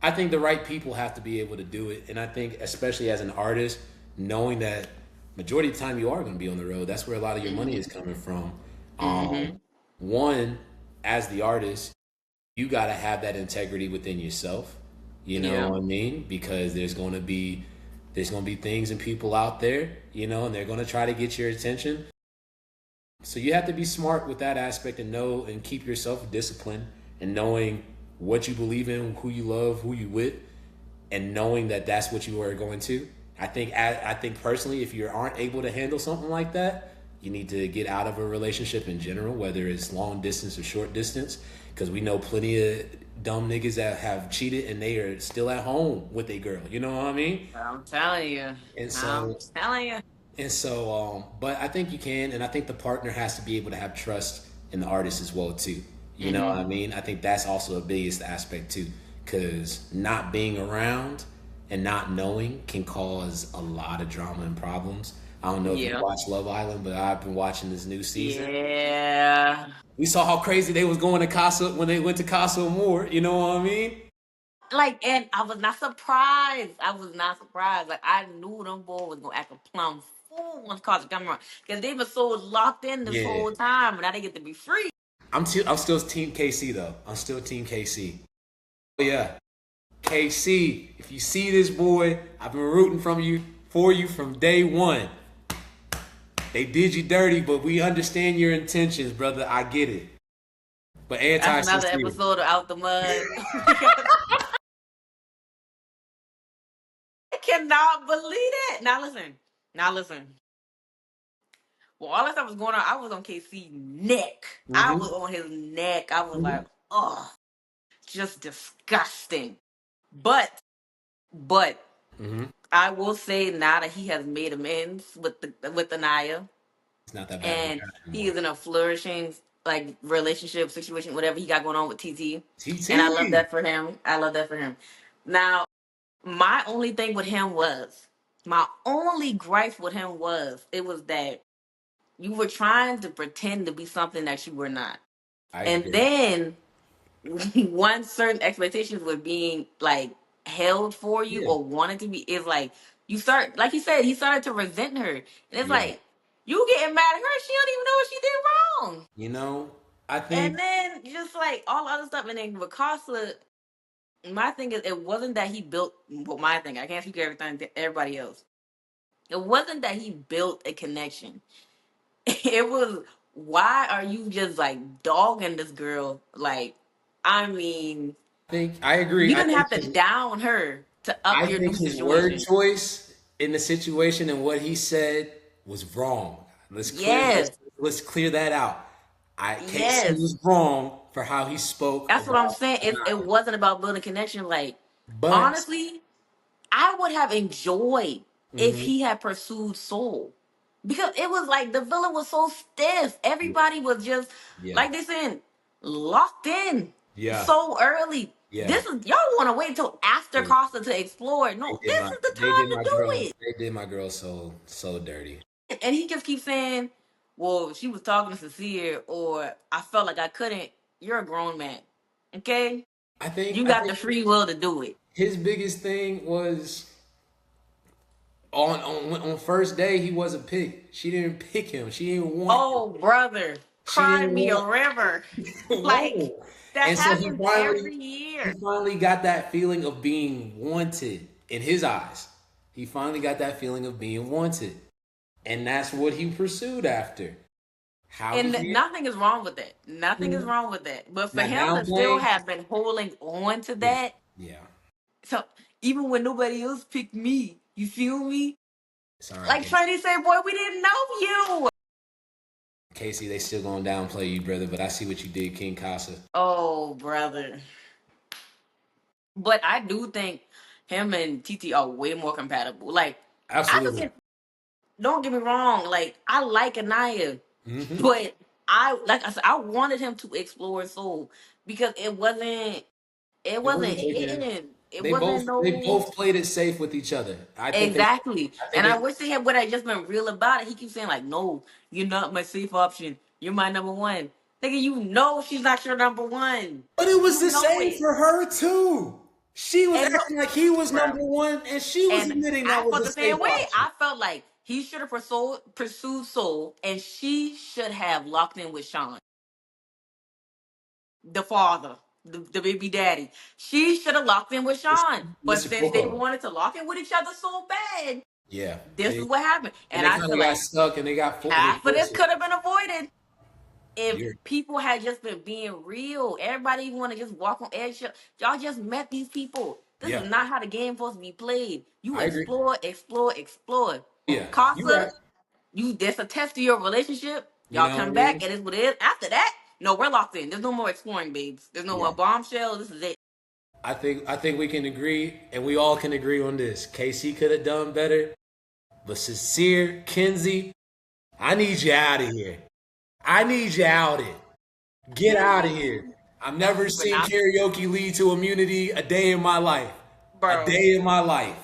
I think the right people have to be able to do it. And I think especially as an artist, knowing that majority of the time you are going to be on the road, that's where a lot of your money is coming from. Mm-hmm. One, as the artist, you got to have that integrity within yourself. You know Yeah. what I mean? Because there's going to be things and people out there, and they're going to try to get your attention. So you have to be smart with that aspect and know and keep yourself disciplined and knowing what you believe in, who you love, who you with, and knowing that that's what you are going to. I think personally, if you aren't able to handle something like that, you need to get out of a relationship in general, whether it's long distance or short distance, because we know plenty of dumb niggas that have cheated and they are still at home with a girl. You know what I mean? I'm telling you. And I'm so telling you. but I think you can, and I think the partner has to be able to have trust in the artist as well too. You know what I mean? I think that's also a biggest aspect too, because not being around and not knowing can cause a lot of drama and problems. I don't know if you Yeah. watch Love Island, but I've been watching this new season. Yeah. We saw how crazy they was going to Casa when they went to Casa Amor. You know what I mean? And I was not surprised. I was not surprised. Like, I knew them boys was gonna act a plum fool once Carter come around. Because they were so locked in this Yeah. whole time, and now they get to be free. I'm still Team KC though. I'm still Team KC. Oh yeah. KC, if you see this boy, I've been rooting for you from day one. They did you dirty, but we understand your intentions, brother. I get it. But That's another anti-sincere. episode of Out the Mud. I cannot believe it. Now listen. Now listen. Well, all that stuff was going on. I was on KC neck. I was Mm-hmm. on his neck. I was Mm-hmm. like, oh, just disgusting. But Mm-hmm. I will say now that he has made amends with Anaya, It's not that bad of a and guy he anymore. is in a flourishing relationship situation, whatever he got going on with TT, and I love TT. that for him. I love that for him. Now, my only thing with him was my only gripe with him was it was that you were trying to pretend to be something that you were not, I and agree. then once certain expectations were being like held for you Yeah. or wanted to be, is like you start, like you said, he started to resent her, and it's Yeah. like you getting mad at her. She don't even know what she did wrong. You know? I And think then just like all other stuff, and then with Costa, my thing is it wasn't that he built. Well, my thing, I can't speak for everything to everybody else. It wasn't that he built a connection. It was, why are you just like dogging this girl? Like, I mean, I agree. you didn't have to down her to up I your think new his word situation. choice in the situation and what he said was wrong. Yes, Let's clear that out. Casey yes. was wrong for how he spoke That's what I'm about saying. It Naya. wasn't about building connection. Like, But honestly, I would have enjoyed if mhm, he had pursued Soul. Because it was like the villa was so stiff. yeah, Everybody was just, yeah, like they said, locked in yeah, so early. yeah. This is, y'all want to wait until after They, Costa to explore. No, this is the time to do it. they did my girl so dirty. And he just keeps saying, well, she was talking to Sincere, or I felt like I couldn't. You're a grown man. Okay? You I got think the free will to do it. his biggest thing was on first day he wasn't picked. She didn't pick him. She didn't want him. Oh, brother, She cry didn't me a want river. Like, whoa. that And so happens every year. he finally got that feeling of being wanted in his eyes. He finally got that feeling of being wanted. And that's what he pursued after. How And he nothing is wrong with that. Nothing is Mhm. wrong with that. But for Not him to still downplaying. have been holding on to Yeah. that, Yeah. so even when nobody else picked me, you feel me? It's all right, Like Casey. Trinity said, boy, we didn't know you. Casey, they still gonna downplay you, brother, but I see what you did, King Casa. Oh, brother. But I do think him and TT are way more compatible. Like, I just Absolutely. get, don't get me wrong, like, I like Anaya, Hmm. but like I said, I wanted him to explore Soul because it It wasn't wasn't taken. hitting. It wasn't They no. both played it safe with each other. Exactly. I think And I they wish they had would have just been real about it. He keeps saying like, "No, you're not my safe option. You're my number one." Nigga, you know she's not your number one. But it was You the know same it. for her too. She was And no, acting like he was bro. number one, and she was And admitting I that was felt a the safe same way. option. I felt like he should have pursued Soul, and she should have locked in with Sean, the father, the baby daddy. She should have locked in with Sean. But Mr. since they Coco. wanted to lock in with each other so bad, Yeah, this is what happened. and And they I kind feel of got like stuck, and they half of this forced it. could have been avoided if You're, people had just been being real. Everybody want to just walk on eggshell. Y'all just met these people. This yeah, is not how the game supposed to be played. You I agree. explore, explore, explore. Yeah, you Casa, right. you that's a test of your relationship. You Y'all know what I come back, mean? and it's what it is. After that, no, we're locked in. There's no more exploring, babes. There's no Yeah. more bombshell. This is it. I think we can agree, and we all can agree on this. KC could have done better, but Sincere, Kenzie, I need you out of here. I need you out of it. Get out of here. I've never But seen not, karaoke lead to immunity a day in my life. A bro. day in my life.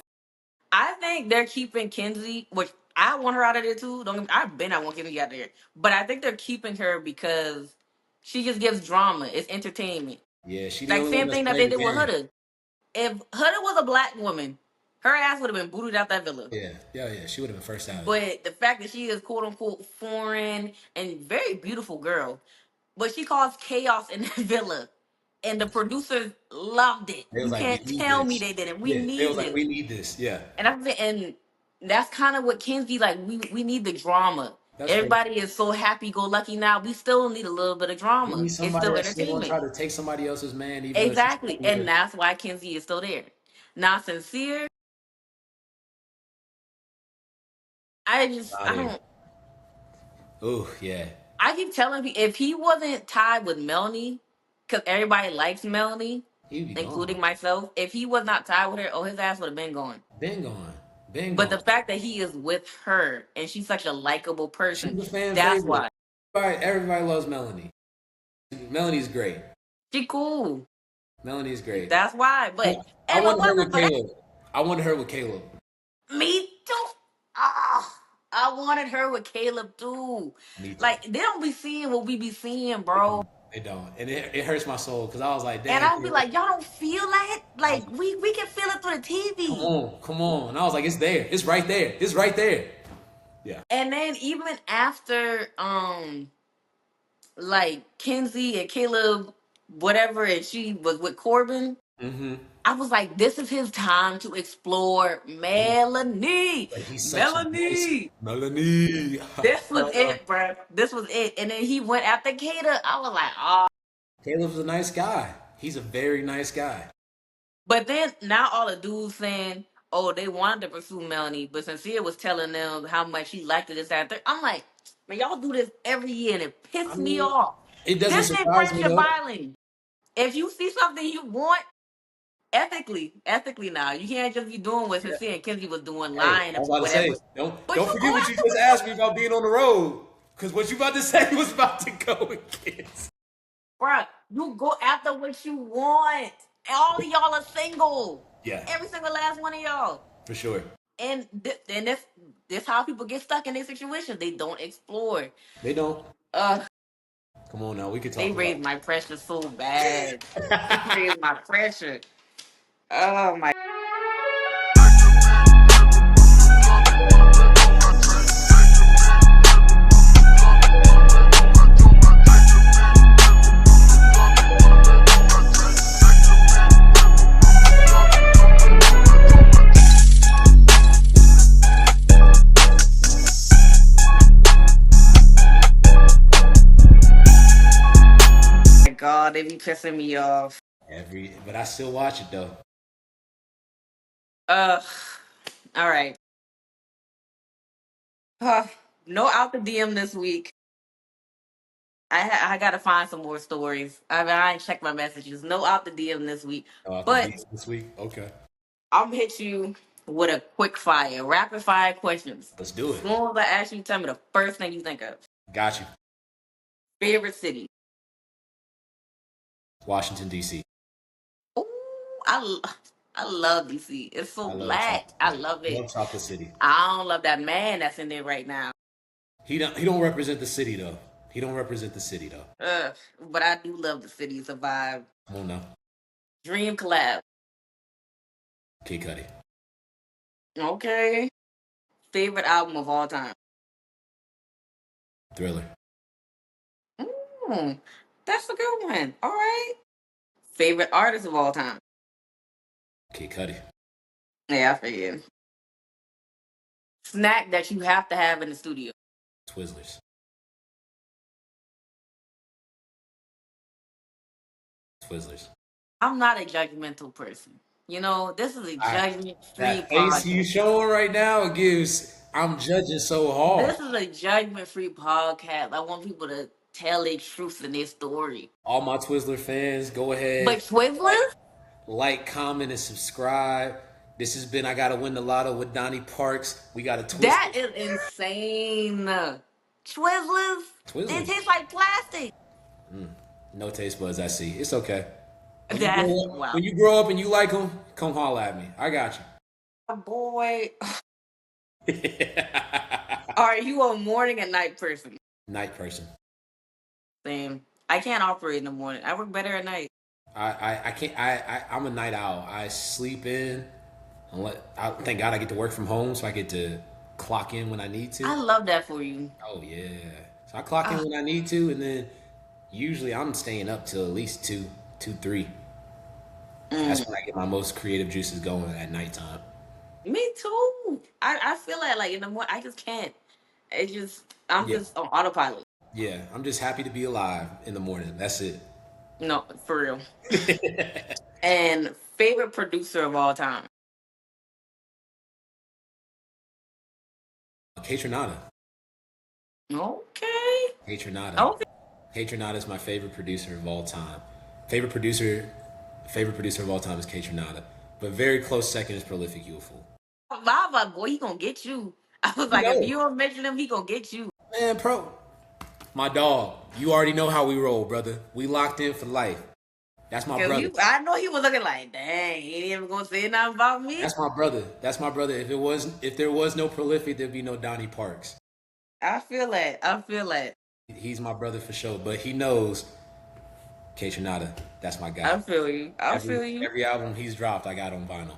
I think they're keeping Kenzie, which I want her out of there too. Don't get me, I've been I want Kenzie out of there, but I think they're keeping her because she just gives drama. It's entertainment. Yeah, she the Like only one same that's thing that playing they the did with game. Huda. If Huda was a black woman, her ass would have been booted out that villa. Yeah, yeah, yeah. She would have been first out. But the fact that she is quote unquote foreign and very beautiful girl, but she caused chaos in that villa, and the producers loved it. They was You like, we can't need tell me this. they didn't. We Yeah, they was need like, this. we need this. Yeah, And that's kind of what Kenzie like. We need the drama. that's fair. Everybody is so happy go lucky now. We still need a little bit of We drama. need It's somebody still that's still gonna entertainment. try to take somebody else's man, even though she's Exactly, fucking with and her. that's why Kenzie is still there. Not sincere. I Out here. don't. Oh yeah, I keep telling people if he wasn't tied with Melanie, because everybody likes Melanie, he'd be gone. including myself. If he was not tied with her, oh, his ass would have been gone. Been gone. Been But the gone. fact that he is with her and she's such a likable person, She's a fan that's favorite. why. Everybody loves Melanie. Melanie's great. She cool. Melanie's great. That's why. But I if it wanted her wasn't with for that, Caleb. I wanted her with Caleb. me too. Ah, I wanted her with Caleb too. Me too. Like they don't be seeing what we be seeing, They bro. don't. They don't. And it hurts my soul because I was like, And dang, I'll be Caleb. like, y'all don't feel that? I was Like like, we can feel it through the come TV. on, come on. And I was like, it's there. It's right there. It's right there. Yeah. And then even after like Kenzie and Caleb, whatever, and she was with Corbin. Mm-hmm. I was like, this is his time to explore Melanie. But he's such a nice Melanie. Melanie. This was it, bro. This was it. And then he went after Kata. I was like, oh. Caleb's a nice guy. He's a very nice guy. But then now all the dudes saying, oh, they wanted to pursue Melanie, but Sincere was telling them how much he liked it this and that. I'm like, man, y'all do this every year and it I pissed me mean, off. it doesn't This ain't surprise me Friendship though. Island. If you see something you want, ethically now, you can't just be doing what Yeah. Sincere and Kenzie was doing, Hey, lying I was about about to say, whatever. But don't you forget go what you after just what you asked me about being on the road. Because what you about to say was about to go against. bruh, you go after what you want. All of y'all are single. Yeah, Every single last one of y'all. for sure. And then this how people get stuck in their situation. They don't explore. They don't. Uh, Come on now, we could they talk about raised my pressure so bad. They it. raised my pressure. Oh my god, they be pissing me off. But I still watch it though. Uh, all right. Uh, no out the DM this week. I gotta find some more stories. I mean, I ain't checked my messages. No out the DM this week. Oh, after But beats this week, okay, I'm gonna hit you with a quick fire, rapid fire questions. let's do As it. soon as I ask you, tell me the first thing you think of. Got you. Favorite city. Washington D.C. Ooh, I love DC. It's so I love black. Chocolate I City. love I it. love Chocolate City. I don't love that man that's in there right now. He don't represent the city though. He don't represent the city though. But I do love the city. It's a vibe. Come on now, Dream collab. Kid Cudi. Okay. Favorite album of all time. Thriller. Mm, that's a good one. All right. Favorite artist of all time. Kid Cudi. Yeah, I figured. Snack that you have to have in the studio. Twizzlers. Twizzlers. I'm not a judgmental person. This is a I judgment-free that face you podcast. showing right now gives. I'm judging so hard. This is a judgment-free podcast. I want people to tell their truth in their story. All my Twizzler fans, go But ahead, Twizzlers, comment, and subscribe. This has been I Gotta Win the Lotto with Donny Parks. We got a that Twizzler. is insane. Twizzlers, they Twizzlers. taste like plastic. No taste buds, I see. It's okay. That's wow. When you grow up and you like them, come holler at me. I got Boy, you. are you a morning and night person? Night person. Same. I can't operate in the morning. I work better at night. I can't. I'm a night owl. I sleep in. Thank God I get to work from home, so I get to clock in when I need to. I love that for you. Oh yeah. So I clock in when I need to, and then usually I'm staying up till at least 3. That's when I get my most creative juices going at nighttime. Me too. I feel like in the morning I just can't. I'm Yeah. just on autopilot. Yeah. I'm just happy to be alive in the morning. That's it. No, for real. And favorite producer of all time. Kaytranada. Okay. Kaytranada. Okay. Kaytranada is my favorite producer of all time. Favorite producer of all time is Kaytranada. But very close second is Prolific Youthful. Vava, boy, he gonna get you. I was You like, if know. you don't mention him, he gonna get you. Man, my dog. You already know how we roll, brother. We locked in for life. That's my brother. I know he was looking like, dang, he ain't even gonna say nothing about me. That's my brother. That's my brother. If there was no Prolific, there'd be no Donny Parks. I feel that. I feel that. He's my brother for sure. But he knows Kaytranada. That's my guy. I feel you. I feel you. Every album he's dropped, I got on vinyl.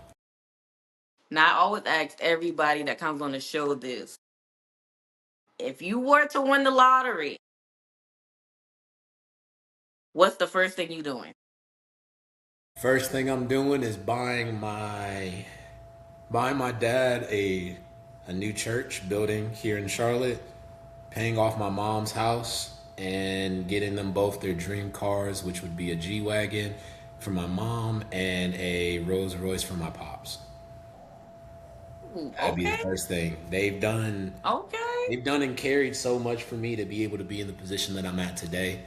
Now I always ask everybody that comes on the show this. If you were to win the lottery, What's the first thing you doing? First thing I'm doing is buying my dad a new church building here in Charlotte, paying off my mom's house, and getting them both their dream cars, which would be a G wagon for my mom and a Rolls Royce for my pops. Ooh, That'd be the okay, first thing okay. they've done and carried so much for me to be able to be in the position that I'm at today.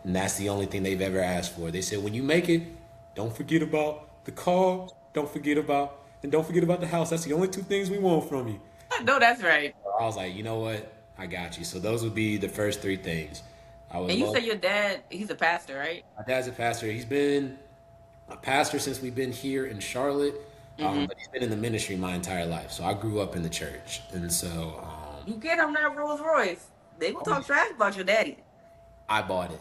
And that's the only thing they've ever asked for. They said, when you make it, don't forget about the car, don't forget about the house. That's the only two things we want from you. I know that's right. I was like, you know what? I got you. So those would be the first three things. I would And you love. say your dad, he's a pastor, right? My dad's a pastor. He's been a pastor since we've been here in Charlotte, Mm-hmm. but he's been in the ministry my entire life. So I grew up in the church, and so You get him that Rolls Royce. They gonna talk trash about your daddy. I bought it.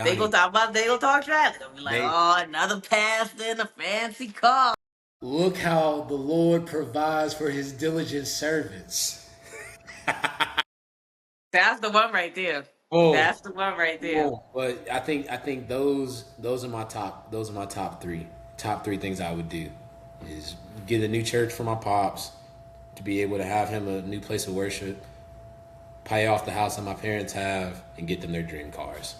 They gonna Donny, talk about. They gonna talk trash. They'll be like, they oh, another pastor in a fancy car. look how the Lord provides for His diligent servants. That's the one right there. Oh, That's the one right there. oh. But I think those are my top three things I would do is get a new church for my pops to be able to have him a new place of worship, pay off the house that my parents have, and get them their dream cars.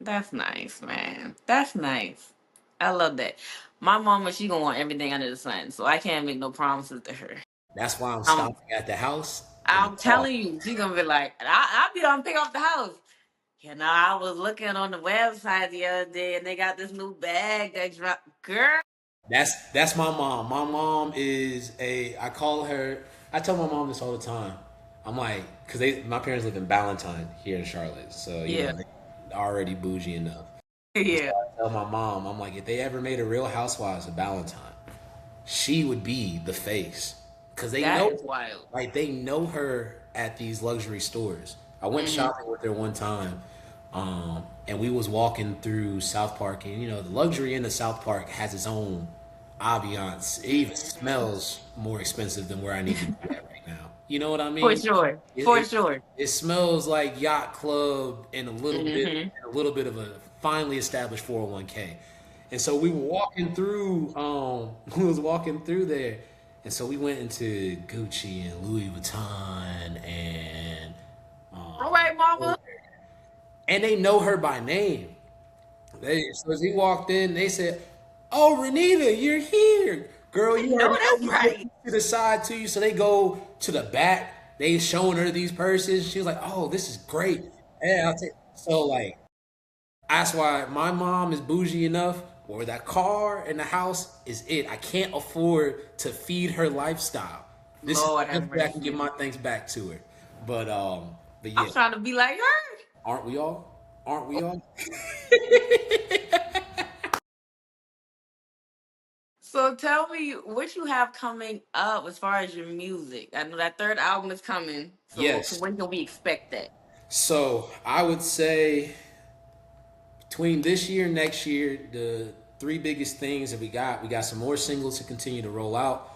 That's nice, man. That's nice. I love that. My mama, she gonna want everything under the sun, so I can't make no promises to her. That's why I'm I'm, stopping at the house and the I'm car. telling you, she gonna be like, I'll be on pick up the house. You know, I was looking on the website the other day, and they got this new bag that dropped. Girl, That's my mom. My mom is a. I call her. I tell my mom this all the time. I'm like, because my parents live in Ballantyne here in Charlotte, so yeah, they already bougie enough. And so yeah, I tell my mom, I'm like, if they ever made a Real Housewives of Ballantyne, she would be the face, because they that know, is wild. like, they know her at these luxury stores. I went Hmm. shopping with her one time, and we was walking through South Park, and the luxury in the South Park has its own ambiance. It even smells more expensive than where I need to be at right now. You know what I For mean? sure, It, for it, sure. it smells like yacht club and Hmm. a little bit of a finally established 401k. And so we were walking through. We was walking through there, and so we went into Gucci and Louis Vuitton and All right, mama. and they know her by name. So as he walked in, they said, "Oh, Renita, you're here, girl. I You know already know that's we put right. these to the side to you." So they go to the back. They showing her these purses. She was like, "Oh, this is great." Yeah, I'll take. So like that's why my mom is bougie enough, or that car and the house is it. I can't afford to feed her lifestyle. This is Lord the have best way I can give mercy. my thanks back to her. But I'm yeah, trying to be like her. aren't we all? Aren't we all? So tell me what you have coming up as far as your music. I know that third album is coming. So Yes. when can we expect that? So I would say between this year and next year, the three biggest things that we got some more singles to continue to roll out.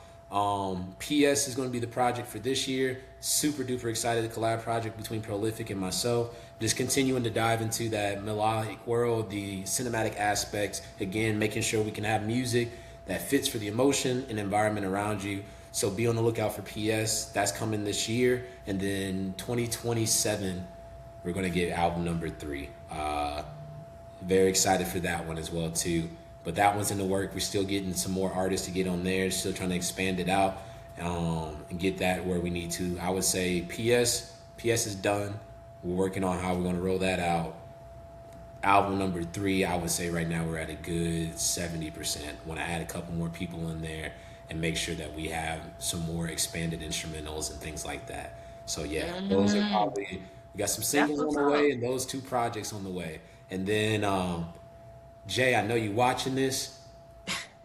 PS is going to be the project for this year. Super duper excited. The collab project between Prolific and myself. Just continuing to dive into that melodic world, the cinematic aspects. Again, making sure we can have music that fits for the emotion and environment around you. So be on the lookout for PS. That's coming this year. And then 2027, we're going to get album number 3. Very excited for that one as well too. But that one's in the work. We're still getting some more artists to get on there. Still trying to expand it out and get that where we need to. I would say PS is done. We're working on how we're going to roll that out. Album number 3, I would say right now we're at a good 70%. Want to add a couple more people in there and make sure that we have some more expanded instrumentals and things like that. So yeah, those are Mm, probably we got some that's singles on what's the way up. and those 2 projects on the way. And then Jay, I know you watching this.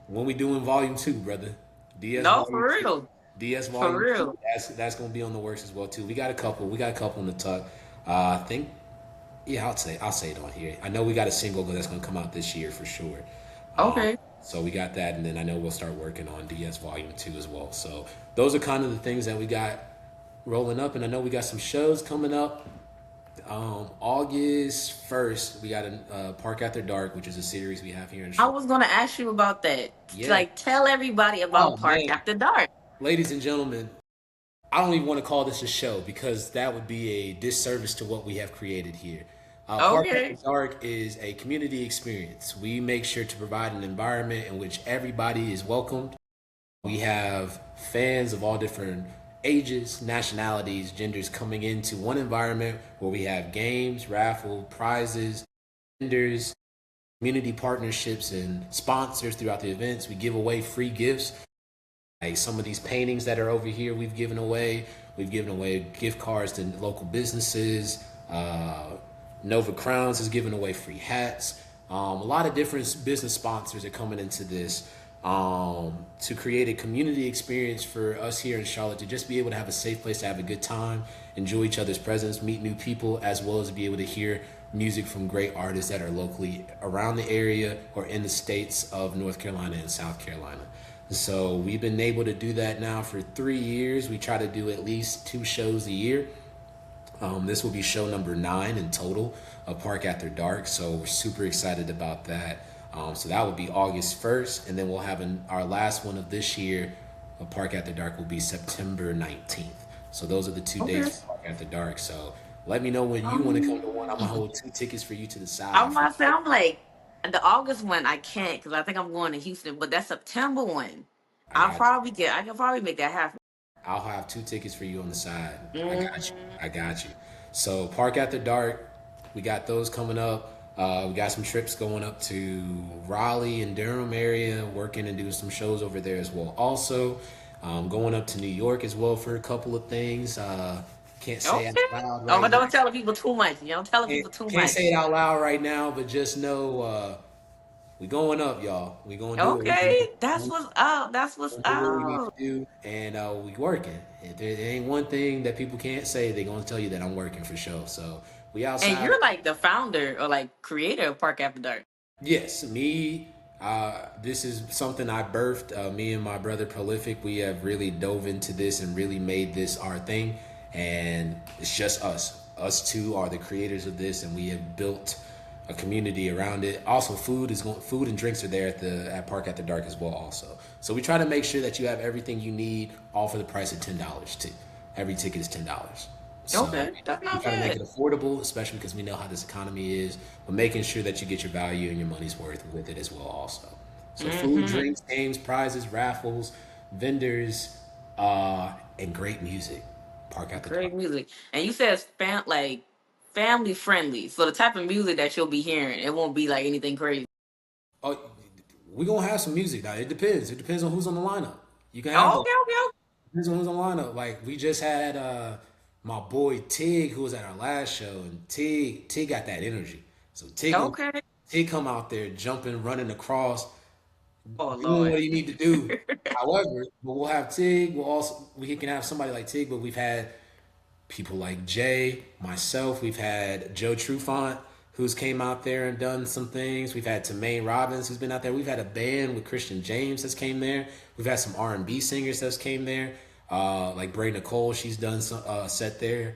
When we doing volume 2, brother? DS No, volume for two. real. DS For volume 2. real. That's gonna be on the works as well too. We got a couple. We got a couple in the tuck. I think. Yeah, I'll say it on here. I know we got a single that's gonna come out this year for sure. Um, Okay. so we got that, and then I know we'll start working on DS Volume 2 as well. So those are kind of the things that we got rolling up, and I know we got some shows coming up August 1st, we got a Park After Dark, which is a series we have here in I Charlotte. was gonna ask you about that. Yeah. Like, tell everybody Oh about Park man, After Dark. ladies and gentlemen, I don't even want to call this a show because that would be a disservice to what we have created here. Park After Okay. Dark is a community experience. We make sure to provide an environment in which everybody is welcomed. We have fans of all different ages, nationalities, genders coming into one environment where we have games, raffle, prizes, vendors, community partnerships, and sponsors throughout the events. We give away free gifts. Like some of these paintings that are over here, we've given away. We've given away gift cards to local businesses. Nova Crowns is giving away free hats. A lot of different business sponsors are coming into this to create a community experience for us here in Charlotte to just be able to have a safe place to have a good time, enjoy each other's presence, meet new people, as well as be able to hear music from great artists that are locally around the area or in the states of North Carolina and South Carolina. So we've been able to do that now for 3 years. We try to do at least 2 shows a year. This will be show number 9 in total of Park After Dark. So we're super excited about that. So that will be August 1st. And then we'll have our last one of this year of Park After Dark will be September 19th. So those are the 2 days Okay. for Park After Dark. So let me know when you want to come to one. I'm going to Um, hold 2 tickets for you to the I'm side. about to say, I'm like, the August one I can't because I think I'm going to Houston, but that September one, I got I can probably make that happen. I'll have 2 tickets for you on the side. I got you. Mm, I got you. So Park After Dark, we got those coming up. We got some trips going up to Raleigh and Durham area, working and doing some shows over there as well. Also, going up to New York as well for a couple of things. Can't say out okay. loud Oh, right but now. don't tell the people too much. You don't tell the Can't, people too can't much. say it out loud right now, but just know we going up, y'all. We gonna do what we Okay, do. that's what's up. That's what's Do what we need up. to do, and we working. If there ain't one thing that people can't say, they gonna tell you that I'm working for sure. So we And outside. you're like the founder or like creator of Park After Dark. Yes, me. This is something I birthed. Me and my brother Prolific, we have really dove into this and really made this our thing. And it's just us. Us two are the creators of this, and we have built a community around it. Also, food and drinks are there at Park After Dark as well. Also, so we try to make sure that you have everything you need, all for the price of $10 too. Every ticket is $10. So Okay, that's we not try to make bad. it affordable, especially because we know how this economy is, but making sure that you get your value and your money's worth with it as well also. So food, Hmm. drinks, games, prizes, raffles, vendors, and great music. Park After Dark. Great music. And you said it's like family friendly. So the type of music that you'll be hearing, it won't be like anything crazy. Oh, we're gonna have some music now. It depends. It depends on who's on the lineup. You can have Oh, a okay, okay, depends on who's on the lineup. Like we just had my boy Tig who was at our last show, and Tig got that energy. So okay. Okay. Tig come out there jumping, running across, Oh doing Lord. what he need to do. However, but we'll have Tig. We can have somebody like Tig, but we've had people like Jay, myself. We've had Joe Trufant, who's came out there and done some things. We've had Tamaine Robbins, who's been out there. We've had a band with Christian James that's came there. We've had some R&B singers that's came there, like Bray Nicole. She's done some set there.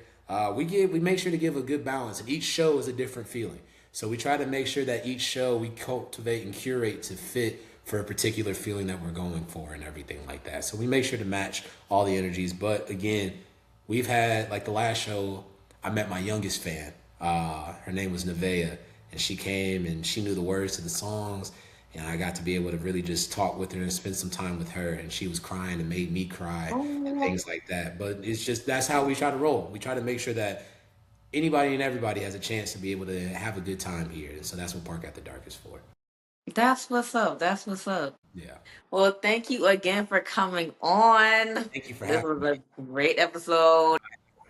We make sure to give a good balance, and each show is a different feeling. So we try to make sure that each show we cultivate and curate to fit for a particular feeling that we're going for and everything like that. So we make sure to match all the energies. But again, we've had like the last show, I met my youngest fan. Her name was Nevaeh, and she came and she knew the words to the songs, and I got to be able to really just talk with her and spend some time with her, and she was crying and made me cry and Oh, things like that. But it's just that's how we try to roll. We try to make sure that anybody and everybody has a chance to be able to have a good time here, and so that's what Park After Dark is for. that's what's up. That's what's up. Yeah. Well, thank you again for coming on. Thank you for This having was me. a great episode.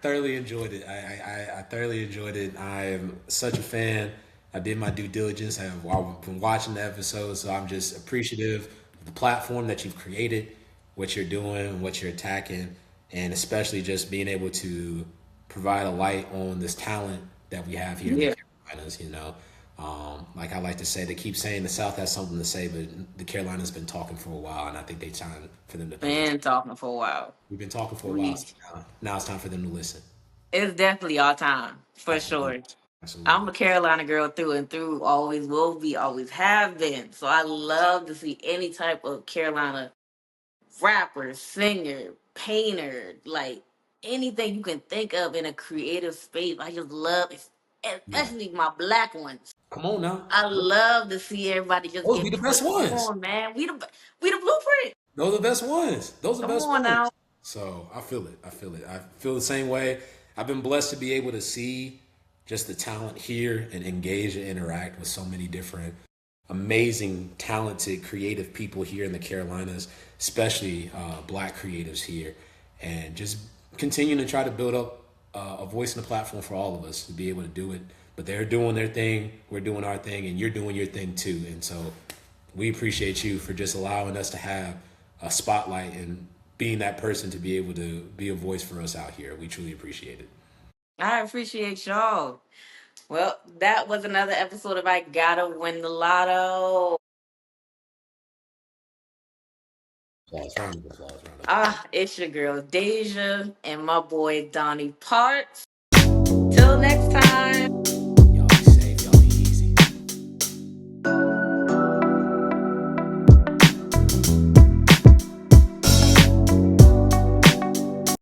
Thoroughly enjoyed it. I thoroughly enjoyed it. I am such a fan. I did my due diligence. I've been watching the episodes, so I'm just appreciative of the platform that you've created, what you're doing, what you're attacking, and especially just being able to provide a light on this talent that we have here in the Yeah. Carolinas. Like I like to say, they keep saying the South has something to say, but the Carolinas been talking for a while, and I think they time for them to pay attention. Been talking for a while. We've been talking for a while, We so now it's time for them to listen. it's definitely our time. For Absolutely. sure. Absolutely. I'm a Carolina girl through and through, always will be, always have been. So I love to see any type of Carolina rapper, singer, painter, like anything you can think of in a creative space. I just love it, Yeah. especially my black ones. Come on now. I love to see everybody just Those be get the put best ones. on, man. We the blueprint. Those are the best ones. Those are the Come best on ones. now. So I feel it. I feel it. I feel the same way. I've been blessed to be able to see just the talent here and engage and interact with so many different amazing, talented, creative people here in the Carolinas, especially black creatives here, and just continuing to try to build up a voice and a platform for all of us to be able to do it. But they're doing their thing, we're doing our thing, and you're doing your thing too. And so we appreciate you for just allowing us to have a spotlight and being that person to be able to be a voice for us out here. We truly appreciate it. I appreciate y'all. Well, that was another episode of I Gotta Win the Lotto. Applause, round of applause, round of applause. Ah, it's your girl Deja and my boy Donny Parks. Till next time.